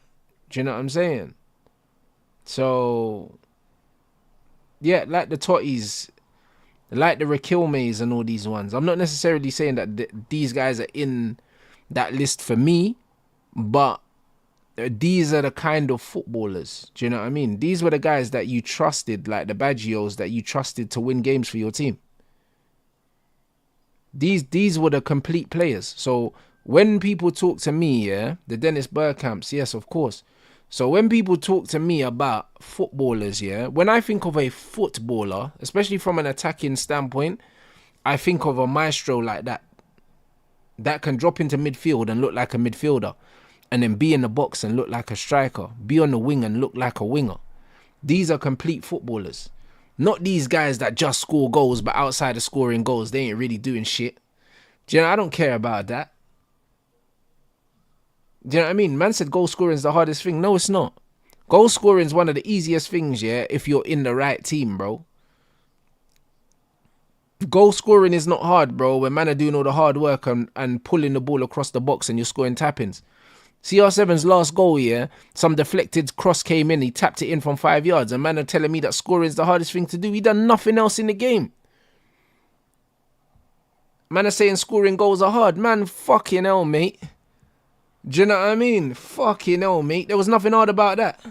Do you know what I'm saying? So, yeah, like the Totties, like the Raquelmes and all these ones. I'm not necessarily saying that these guys are in that list for me, but these are the kind of footballers. Do you know what I mean? These were the guys that you trusted, like the Baggios that you trusted to win games for your team. These were the complete players. So when people talk to me, yeah, the Dennis Bergkamps, yes, of course. So when people talk to me about footballers, yeah, when I think of a footballer, especially from an attacking standpoint, I think of a maestro like that. That can drop into midfield and look like a midfielder. And then be in the box and look like a striker. Be on the wing and look like a winger. These are complete footballers. Not these guys that just score goals, but outside of scoring goals, they ain't really doing shit. Do you know, I don't care about that. Do you know what I mean? Man said goal scoring is the hardest thing. No, it's not. Goal scoring is one of the easiest things, yeah, if you're in the right team, bro. Goal scoring is not hard, bro, when man are doing all the hard work and pulling the ball across the box and you're scoring tap-ins. CR7's last goal, yeah, some deflected cross came in, he tapped it in from 5 yards, and man are telling me that scoring is the hardest thing to do. He done nothing else in the game. Man are saying scoring goals are hard. Man, fucking hell, mate. Do you know what I mean? Fucking hell, mate. There was nothing hard about that.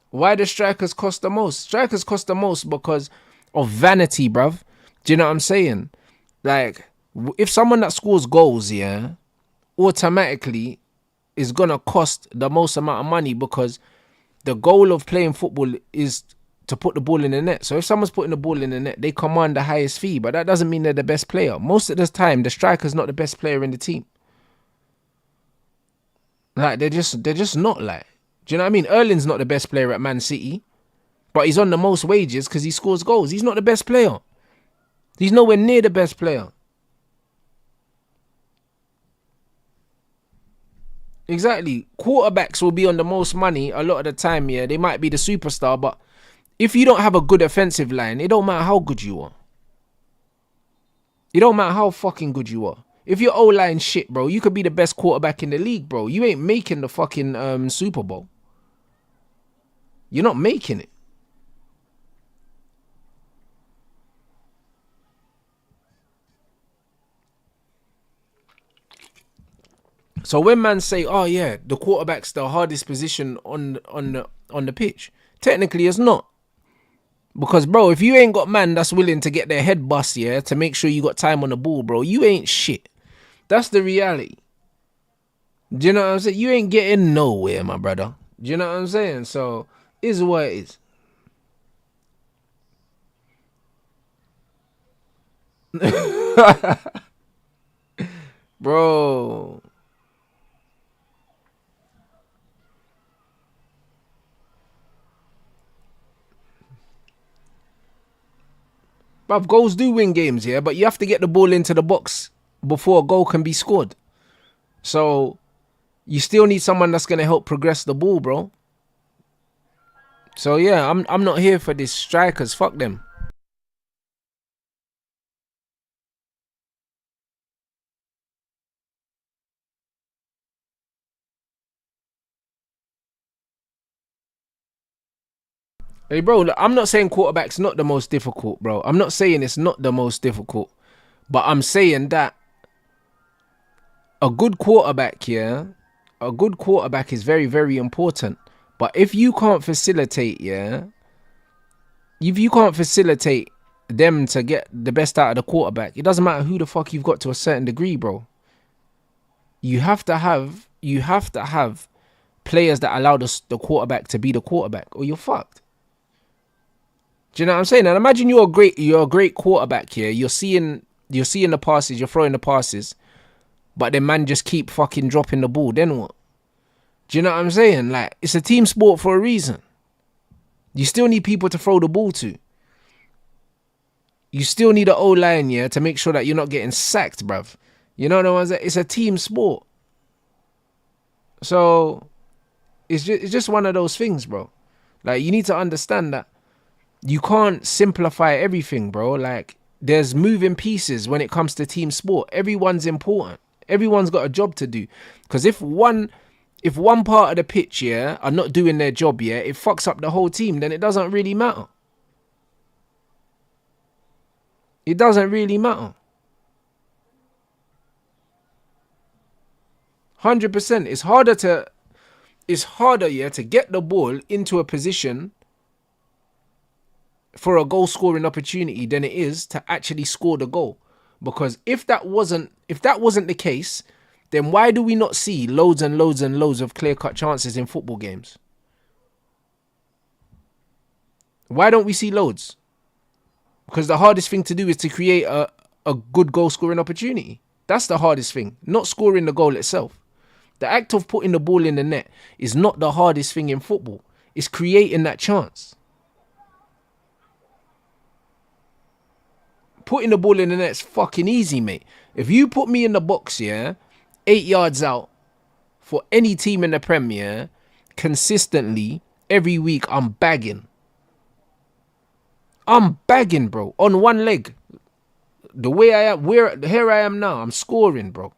Why do strikers cost the most? Strikers cost the most because of vanity, bruv. Do you know what I'm saying? Like, if someone that scores goals, yeah, automatically is going to cost the most amount of money because the goal of playing football is to put the ball in the net. So if someone's putting the ball in the net, they command the highest fee, but that doesn't mean they're the best player. Most of the time, the striker's not the best player in the team. Like, they're just not, like. Do you know what I mean? Erling's not the best player at Man City, but he's on the most wages because he scores goals. He's not the best player. He's nowhere near the best player. Exactly. Quarterbacks will be on the most money a lot of the time, yeah. They might be the superstar, but if you don't have a good offensive line, it don't matter how good you are. It don't matter how fucking good you are. If your O-line shit, bro, you could be the best quarterback in the league, bro. You ain't making the fucking Super Bowl. You're not making it. So when man say, oh yeah, the quarterback's the hardest position on the pitch, technically it's not. Because, bro, if you ain't got man that's willing to get their head bust, yeah, to make sure you got time on the ball, bro, you ain't shit. That's the reality. Do you know what I'm saying? You ain't getting nowhere, my brother. Do you know what I'm saying? So, is what it is. Bro. Bruv, goals do win games, yeah, but you have to get the ball into the box before a goal can be scored. So you still need someone that's gonna help progress the ball, bro. So yeah, I'm not here for this strikers. Fuck them. Hey, bro, look, I'm not saying quarterback's not the most difficult, bro. I'm not saying it's not the most difficult, but I'm saying that a good quarterback, yeah, a good quarterback is very, very important. But if you can't facilitate, yeah, if you can't facilitate them to get the best out of the quarterback, it doesn't matter who the fuck you've got to a certain degree, bro. You have to have players that allow the quarterback to be the quarterback, or you're fucked. Do you know what I'm saying? And imagine you're a great quarterback here. You're seeing the passes, you're throwing the passes, but the man just keep fucking dropping the ball. Then what? Do you know what I'm saying? Like, it's a team sport for a reason. You still need people to throw the ball to. You still need an O-line, yeah, to make sure that you're not getting sacked, bruv. You know what I'm saying? It's a team sport. So it's just one of those things, bro. Like, you need to understand that you can't simplify everything, bro. Like, there's moving pieces when it comes to team sport. Everyone's important. Everyone's got a job to do. Because if one part of the pitch, yeah, are not doing their job, yeah, it fucks up the whole team, then it doesn't really matter. It doesn't really matter. 100%. It's harder, yeah, to get the ball into a position for a goal scoring opportunity than it is to actually score the goal. Because if that wasn't the case, then why do we not see loads and loads and loads of clear-cut chances in football games? Why don't we see loads? Because the hardest thing to do is to create a good goal scoring opportunity. That's the hardest thing, not scoring the goal itself. The act of putting the ball in the net is not the hardest thing in football. It's creating that chance. Putting the ball in the net's fucking easy, mate. If you put me in the box, yeah, 8 yards out for any team in the Premier, consistently, every week, I'm bagging. I'm bagging, bro, on one leg. The way I am, here I am now, I'm scoring, bro.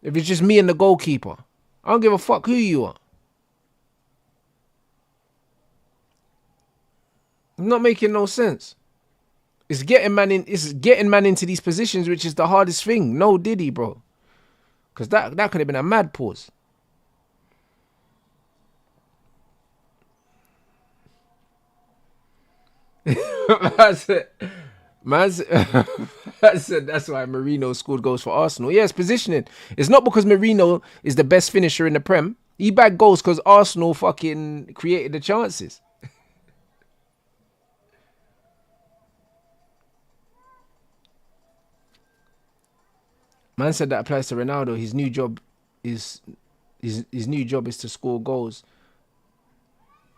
If it's just me and the goalkeeper, I don't give a fuck who you are. I'm not making no sense. It's getting man into these positions, which is the hardest thing. No Diddy, bro. Because that could have been a mad pause. That's why Mourinho scored goals for Arsenal. Yeah, it's positioning. It's not because Mourinho is the best finisher in the Prem. He bagged goals because Arsenal fucking created the chances. Man said that applies to Ronaldo. His new job is to score goals.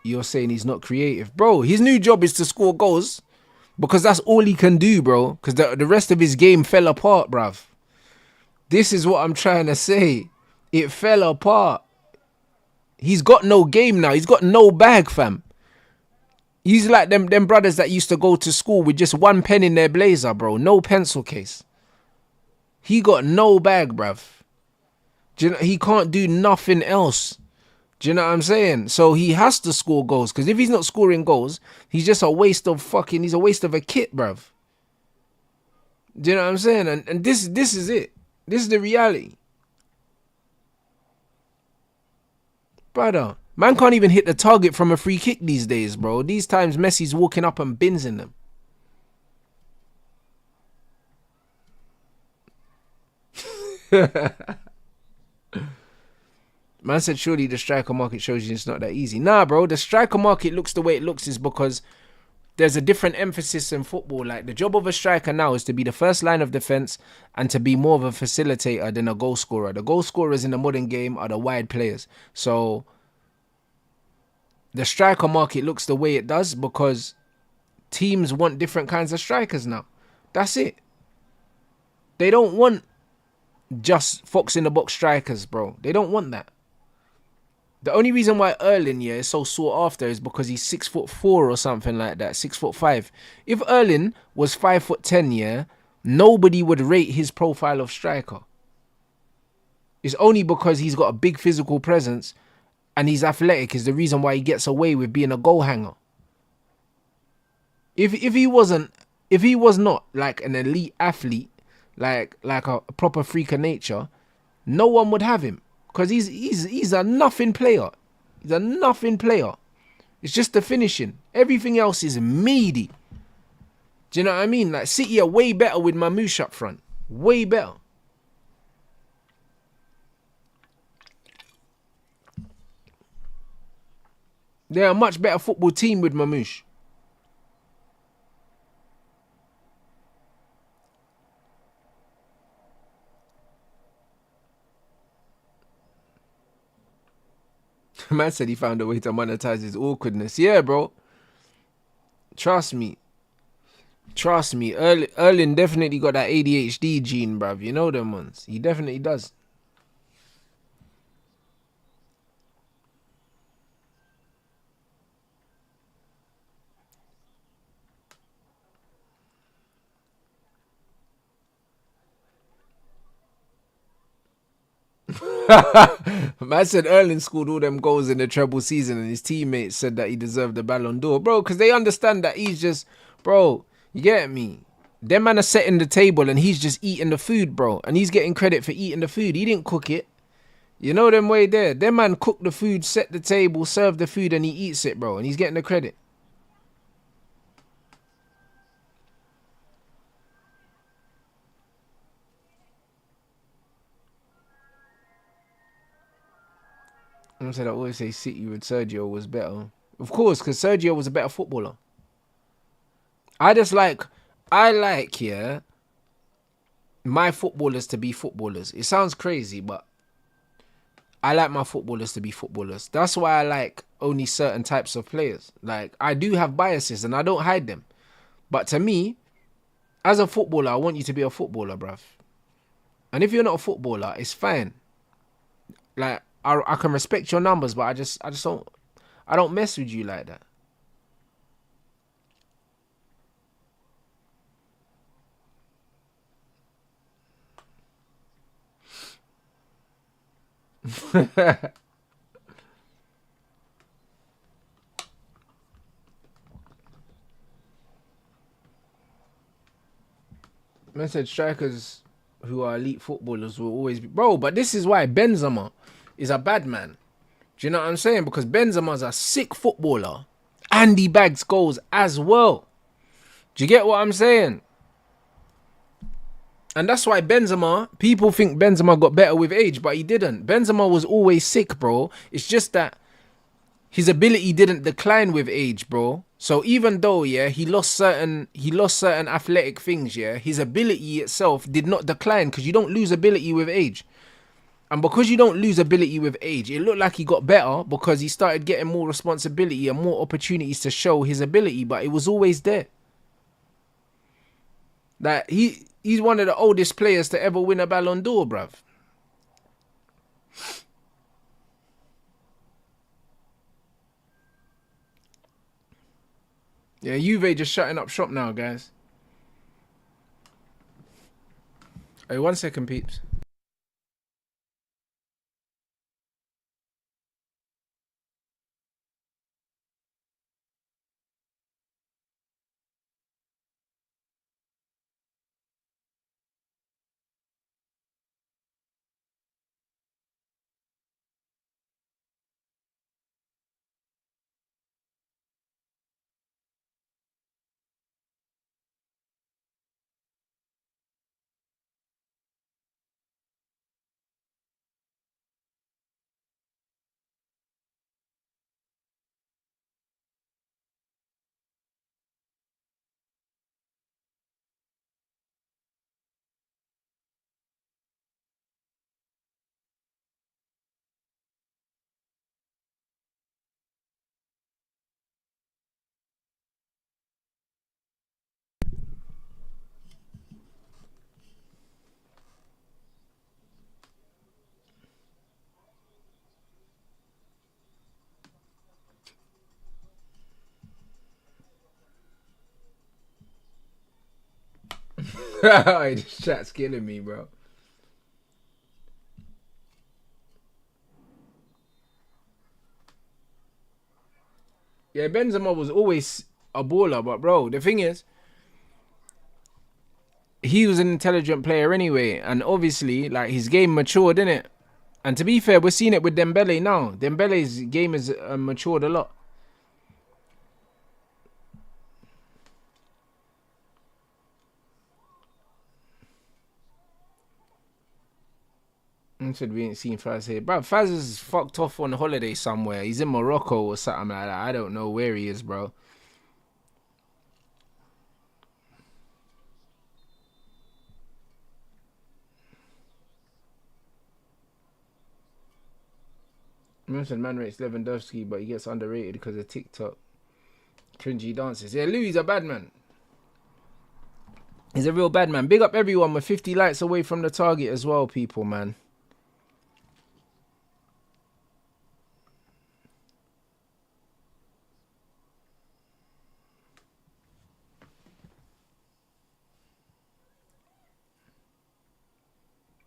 You're saying he's not creative, bro. His new job is to score goals because that's all he can do, bro. Because the rest of his game fell apart, bruv. This is what I'm trying to say. It fell apart. He's got no game now. He's got no bag, fam. He's like them brothers that used to go to school with just one pen in their blazer, bro. No pencil case. He got no bag, bruv. Do you know, he can't do nothing else. Do you know what I'm saying? So he has to score goals. Because if he's not scoring goals, he's just a waste of he's a waste of a kit, bruv. Do you know what I'm saying? And this is it. This is the reality. Brother, man can't even hit the target from a free kick these days, bro. These times Messi's walking up and binsing them. Man said surely the striker market shows you it's not that easy. Nah, bro, the striker market looks the way it looks is because there's a different emphasis in football. Like, the job of a striker now is to be the first line of defense and to be more of a facilitator than a goal scorer. The goal scorers in the modern game are the wide players. So the striker market looks the way it does because teams want different kinds of strikers now. That's it. They don't want just fox in the box strikers, bro. They don't want that. The only reason why Erling, yeah, is so sought after is because he's 6'4" or something like that, 6'5". If Erling was 5'10", yeah, nobody would rate his profile of striker. It's only because he's got a big physical presence and he's athletic is the reason why he gets away with being a goal hanger. If he was not like an elite athlete, like a proper freak of nature, no one would have him. Because he's a nothing player. He's a nothing player. It's just the finishing. Everything else is meaty. Do you know what I mean? Like City are way better with Mamouche up front. Way better. They're a much better football team with Mamouche. Man said he found a way to monetize his awkwardness. Yeah, bro. Trust me. Trust me. Erling definitely got that ADHD gene, bruv. You know them ones. He definitely does. Man said Erling scored all them goals in the treble season and his teammates said that he deserved the Ballon d'Or. Bro, because they understand that he's just... Bro, you get me? Them man are setting the table and he's just eating the food, bro. And he's getting credit for eating the food. He didn't cook it. You know them way there. Them man cook the food, set the table, serve the food and he eats it, bro. And he's getting the credit. I said I always say City with Sergio was better. Of course, because Sergio was a better footballer. I like, yeah, my footballers to be footballers. It sounds crazy, but I like my footballers to be footballers. That's why I like only certain types of players. Like, I do have biases and I don't hide them. But to me, as a footballer, I want you to be a footballer, bruv. And if you're not a footballer, it's fine. Like, I can respect your numbers, but I don't mess with you like that. Man said strikers who are elite footballers will always be... Bro, but this is why Benzema is a bad man. Do you know what I'm saying? Because Benzema's a sick footballer and he bags goals as well. Do you get what I'm saying? And that's why Benzema, people think Benzema got better with age, but he didn't. Benzema was always sick, bro. It's just that his ability didn't decline with age, bro. So even though, yeah, he lost certain athletic things, yeah, his ability itself did not decline because you don't lose ability with age. And because you don't lose ability with age, it looked like he got better because he started getting more responsibility and more opportunities to show his ability, but it was always there. Like, he's one of the oldest players to ever win a Ballon d'Or, bruv. Yeah, Juve just shutting up shop now, guys. Hey, 1 second, peeps. This chat's killing me, bro. Yeah, Benzema was always a baller, but bro, the thing is, he was an intelligent player anyway, and obviously, like, his game matured, innit? And to be fair, we're seeing it with Dembele now. Dembele's game has matured a lot. I said we ain't seen Faz here. Bro, Faz is fucked off on holiday somewhere. He's in Morocco or something like that. I don't know where he is, bro. I mentioned man rates Lewandowski, but he gets underrated because of TikTok. Cringy dances. Yeah, Louis a bad man. He's a real bad man. Big up everyone. We're 50 likes away from the target as well, people, man.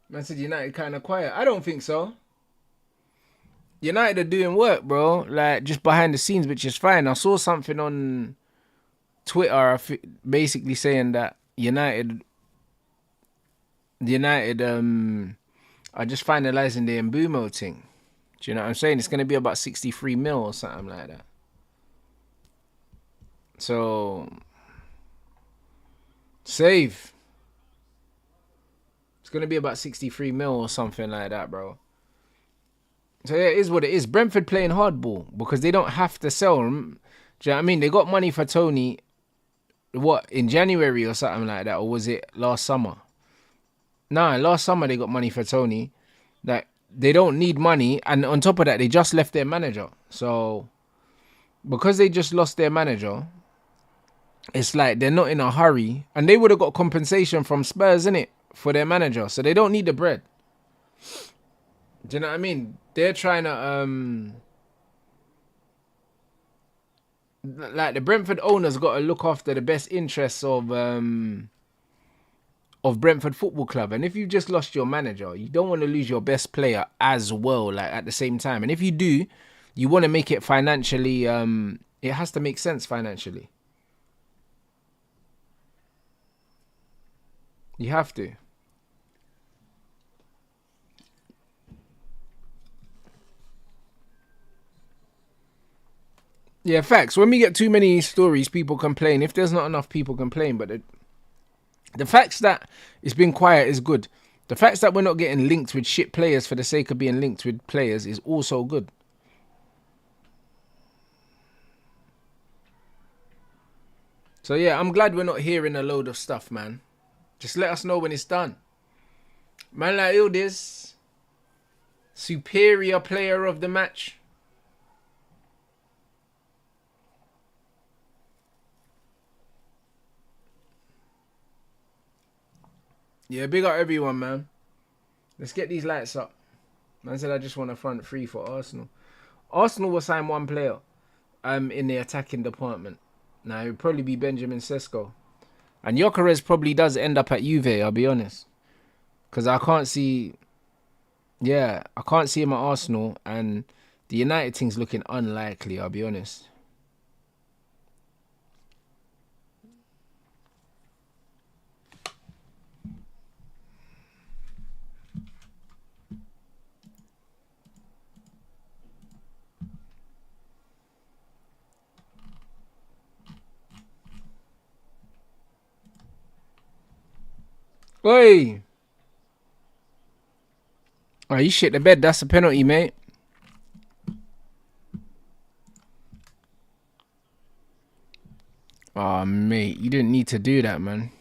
Man said United kind of quiet. I don't think so. United are doing work, bro. Like, just behind the scenes, which is fine. I saw something on Twitter basically saying that United are just finalising the Mbumo thing. Do you know what I'm saying? It's going to be about 63 mil or something like that. So, save. It's going to be about 63 mil or something like that, bro. So, yeah, it is what it is. Brentford playing hardball because they don't have to sell. Do you know what I mean? They got money for Tony, what, in January or something like that? Or was it last summer? Nah, last summer they got money for Tony. Like, they don't need money. And on top of that, they just left their manager. So, because they just lost their manager, it's like they're not in a hurry. And they would have got compensation from Spurs, innit? For their manager. So they don't need the bread. Do you know what I mean? They're trying to... like, the Brentford owners got to look after the best interests of Brentford Football Club. And if you just lost your manager, you don't want to lose your best player as well, like, at the same time. And if you do, you want to make it financially, it has to make sense financially. You have to. Yeah, facts. When we get too many stories, people complain. If there's not enough, people complain. But the facts that it's been quiet is good. The facts that we're not getting linked with shit players for the sake of being linked with players is also good. So yeah, I'm glad we're not hearing a load of stuff, man. Just let us know when it's done. Man like Ildiz, superior player of the match. Yeah, big up everyone, man. Let's get these lights up. Man said I just want a front three for Arsenal. Arsenal will sign one player in the attacking department. Now, it would probably be Benjamin Sesko. And Gyökeres probably does end up at Juve, I'll be honest. Because I can't see... Yeah, I can't see him at Arsenal. And the United thing's looking unlikely, I'll be honest. Oi! Oh, you shit the bed. That's a penalty, mate. Oh, mate. You didn't need to do that, man.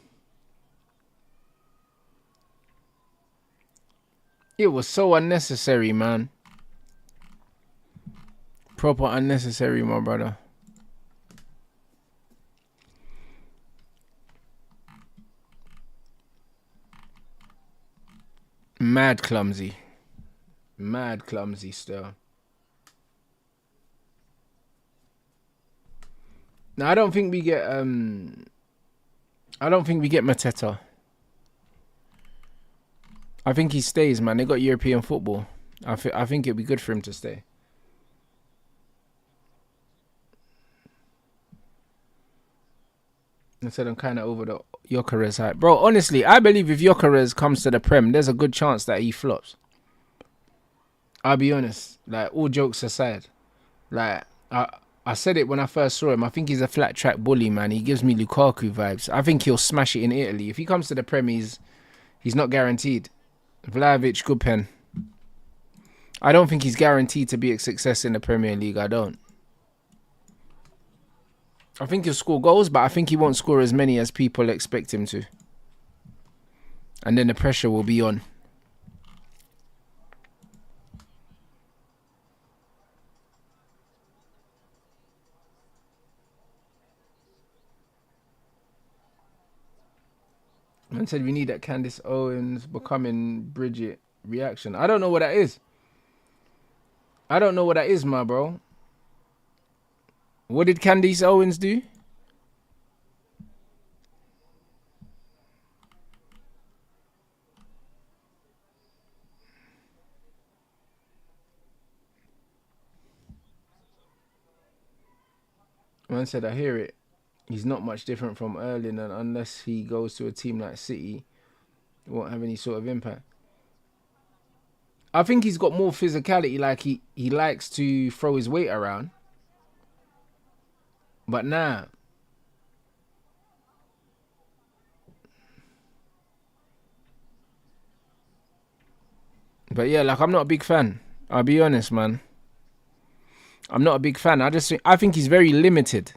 It was so unnecessary, man. Proper unnecessary, my brother. Mad clumsy. Mad clumsy still. Now I don't think we get Mateta. I think he stays, man. They got European football. I think it'd be good for him to stay. I said I'm kind of over the Gyökeres hype. Bro, honestly, I believe if Gyökeres comes to the Prem, there's a good chance that he flops. I'll be honest. Like, all jokes aside. Like, I said it when I first saw him. I think he's a flat track bully, man. He gives me Lukaku vibes. I think he'll smash it in Italy. If he comes to the Prem, he's not guaranteed. Vlahovic, good pen. I don't think he's guaranteed to be a success in the Premier League. I don't. I think he'll score goals, but I think he won't score as many as people expect him to. And then the pressure will be on. Man said we need that Candace Owens becoming Bridget reaction. I don't know what that is. I don't know what that is, my bro. What did Candace Owens do? Man said, I hear it. He's not much different from Erling, and unless he goes to a team like City, it won't have any sort of impact. I think he's got more physicality, like he likes to throw his weight around. But nah. But yeah, like, I'm not a big fan. I'll be honest, man. I'm not a big fan. I think he's very limited.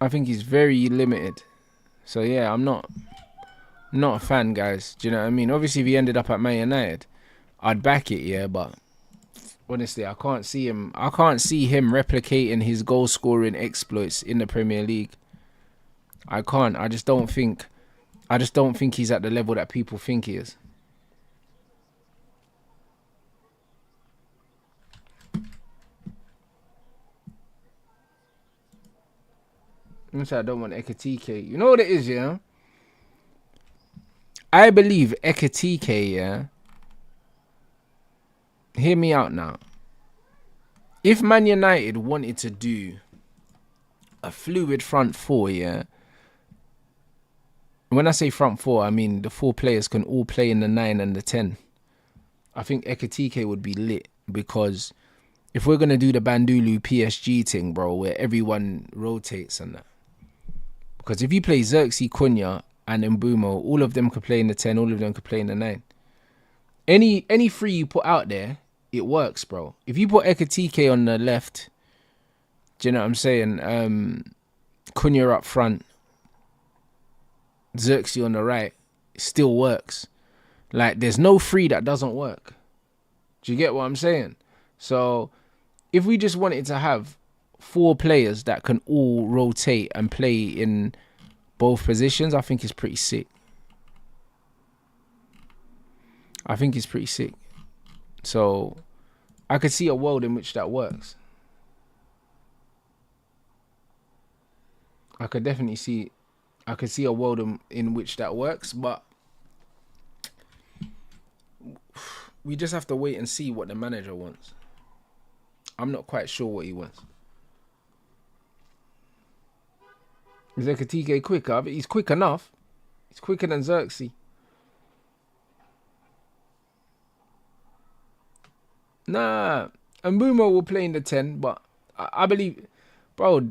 I think he's very limited. So yeah, I'm not a fan, guys. Do you know what I mean? Obviously, if he ended up at Man United, I'd back it, yeah, but honestly, I can't see him replicating his goal scoring exploits in the Premier League. I can't. I just don't think he's at the level that people think he is. I don't want Ekitike. You know what it is, yeah? I believe Ekitike, yeah? Hear me out now. If Man United wanted to do a fluid front four, yeah? When I say front four, I mean the 4 players can all play in the 9 and the 10. I think Ekitike would be lit, because if we're going to do the Bandulu PSG thing, bro, where everyone rotates and that. Because if you play Xerxes, Cunha and Mbumo, all of them could play in the 10, all of them could play in the 9. Any 3 you put out there, it works, bro. If you put Ekitike on the left, do you know what I'm saying? Cunha up front, Xerxes on the right, it still works. Like, there's no 3 that doesn't work. Do you get what I'm saying? So, if we just wanted to have 4 players that can all rotate and play in both positions, I think it's pretty sick. So, I could see a world in which that works. I could see a world in which that works, but we just have to wait and see what the manager wants. I'm not quite sure what he wants. Is Ekitike quicker? He's quick enough. He's quicker than Xerxes. Nah, Mbumo will play in the 10, but I believe, bro,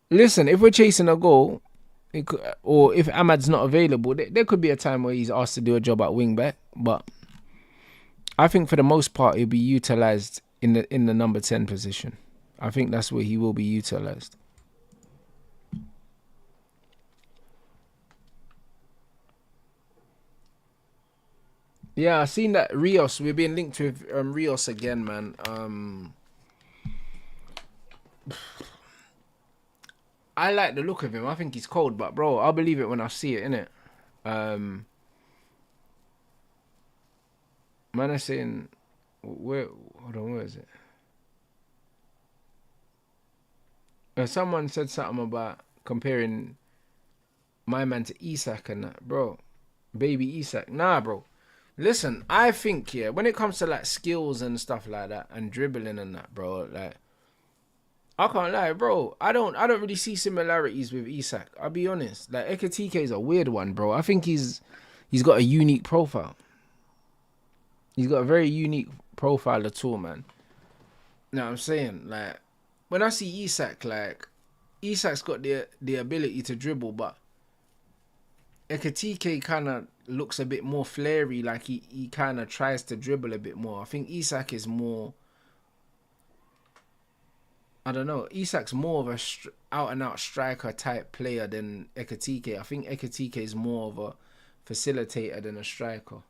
listen, if we're chasing a goal, or if Ahmad's not available, there could be a time where he's asked to do a job at wing back, but I think for the most part he'll be utilised in the number 10 position. I think that's where he will be utilised. Yeah, I seen that Rios. We're being linked with Rios again, man. I like the look of him. I think he's cold, but bro, I'll believe it when I see it, innit? Man, I'm saying, where? Hold on, where is it? Someone said something about comparing my man to Isak and that, bro. Baby Isak. Nah, bro. Listen, I think, yeah, when it comes to like skills and stuff like that and dribbling and that, bro, like I can't lie, bro. I don't really see similarities with Isak. I'll be honest. Like Ekatike is a weird one, bro. I think he's got a unique profile. He's got a very unique profile at all, man. You know what I'm saying? Like when I see Isak, like Isak's got the ability to dribble, but Ekatike kind of looks a bit more flary, like he kind of tries to dribble a bit more. I think Isak is more, I don't know, Isak's more of a out and out striker type player than Ekatike. I think Ekatike is more of a facilitator than a striker.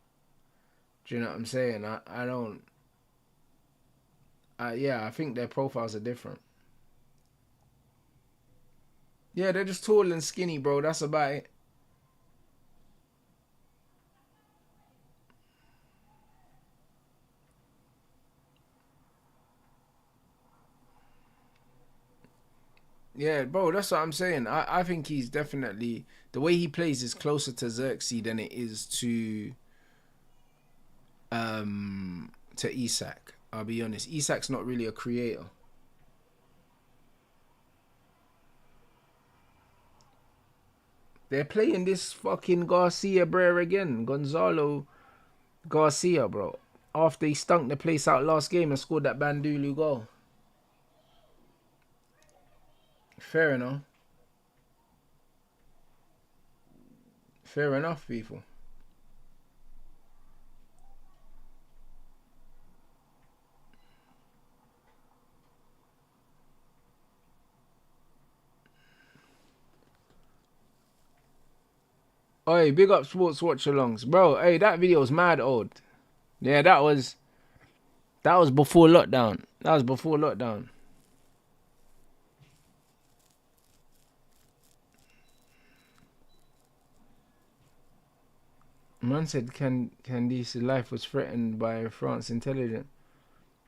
Do you know what I'm saying? I don't, yeah, I think their profiles are different. Yeah, they're just tall and skinny, bro. That's about it. Yeah, bro, that's what I'm saying. I think he's definitely, the way he plays is closer to Xerxes than it is to Isak. I'll be honest. Isak's not really a creator. They're playing this fucking Garcia Brer again. Gonzalo Garcia, bro. After he stunk the place out last game and scored that Bandulu goal. Fair enough. Fair enough, people. Hey, big up Sports Watch Alongs. Bro, hey, that video's mad old. Yeah, that was before lockdown. That was before lockdown. Man said Candice's life was threatened by France intelligence.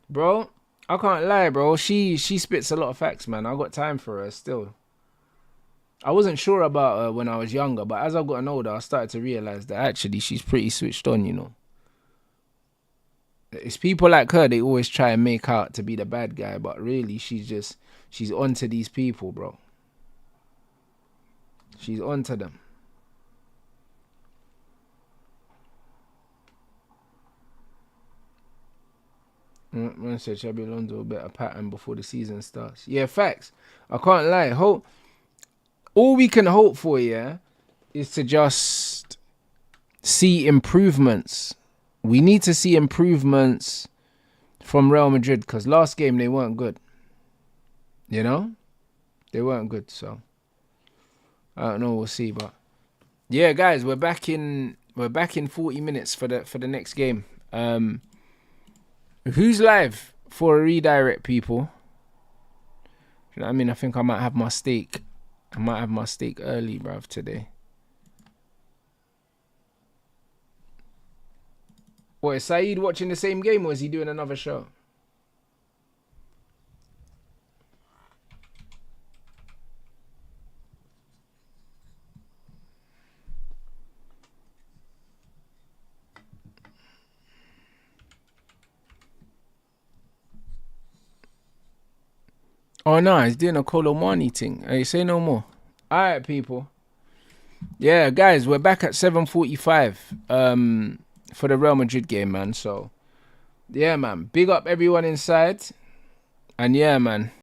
Bro, I can't lie, bro. She spits a lot of facts, man. I got time for her still. I wasn't sure about her when I was younger, but as I've gotten older, I started to realize that actually she's pretty switched on, you know. It's people like her, they always try and make out to be the bad guy, but really she's onto these people, bro. She's onto them. Man said Xabi Alonso a better pattern before the season starts. Yeah, facts. I can't lie. All we can hope for, yeah, is to just see improvements. We need to see improvements from Real Madrid because last game they weren't good. You know? They weren't good, so I don't know, we'll see. But yeah, guys, we're back in 40 minutes for the next game. Who's live for a redirect, people? You know what I mean? I think I might have my steak. I might have my steak early, bruv, today. What, is Saeed watching the same game or is he doing another show? Oh no, he's doing a Colomani thing. Hey, say no more. Alright, people. Yeah, guys, we're back at 7:45 for the Real Madrid game, man. So yeah, man. Big up everyone inside. And yeah, man.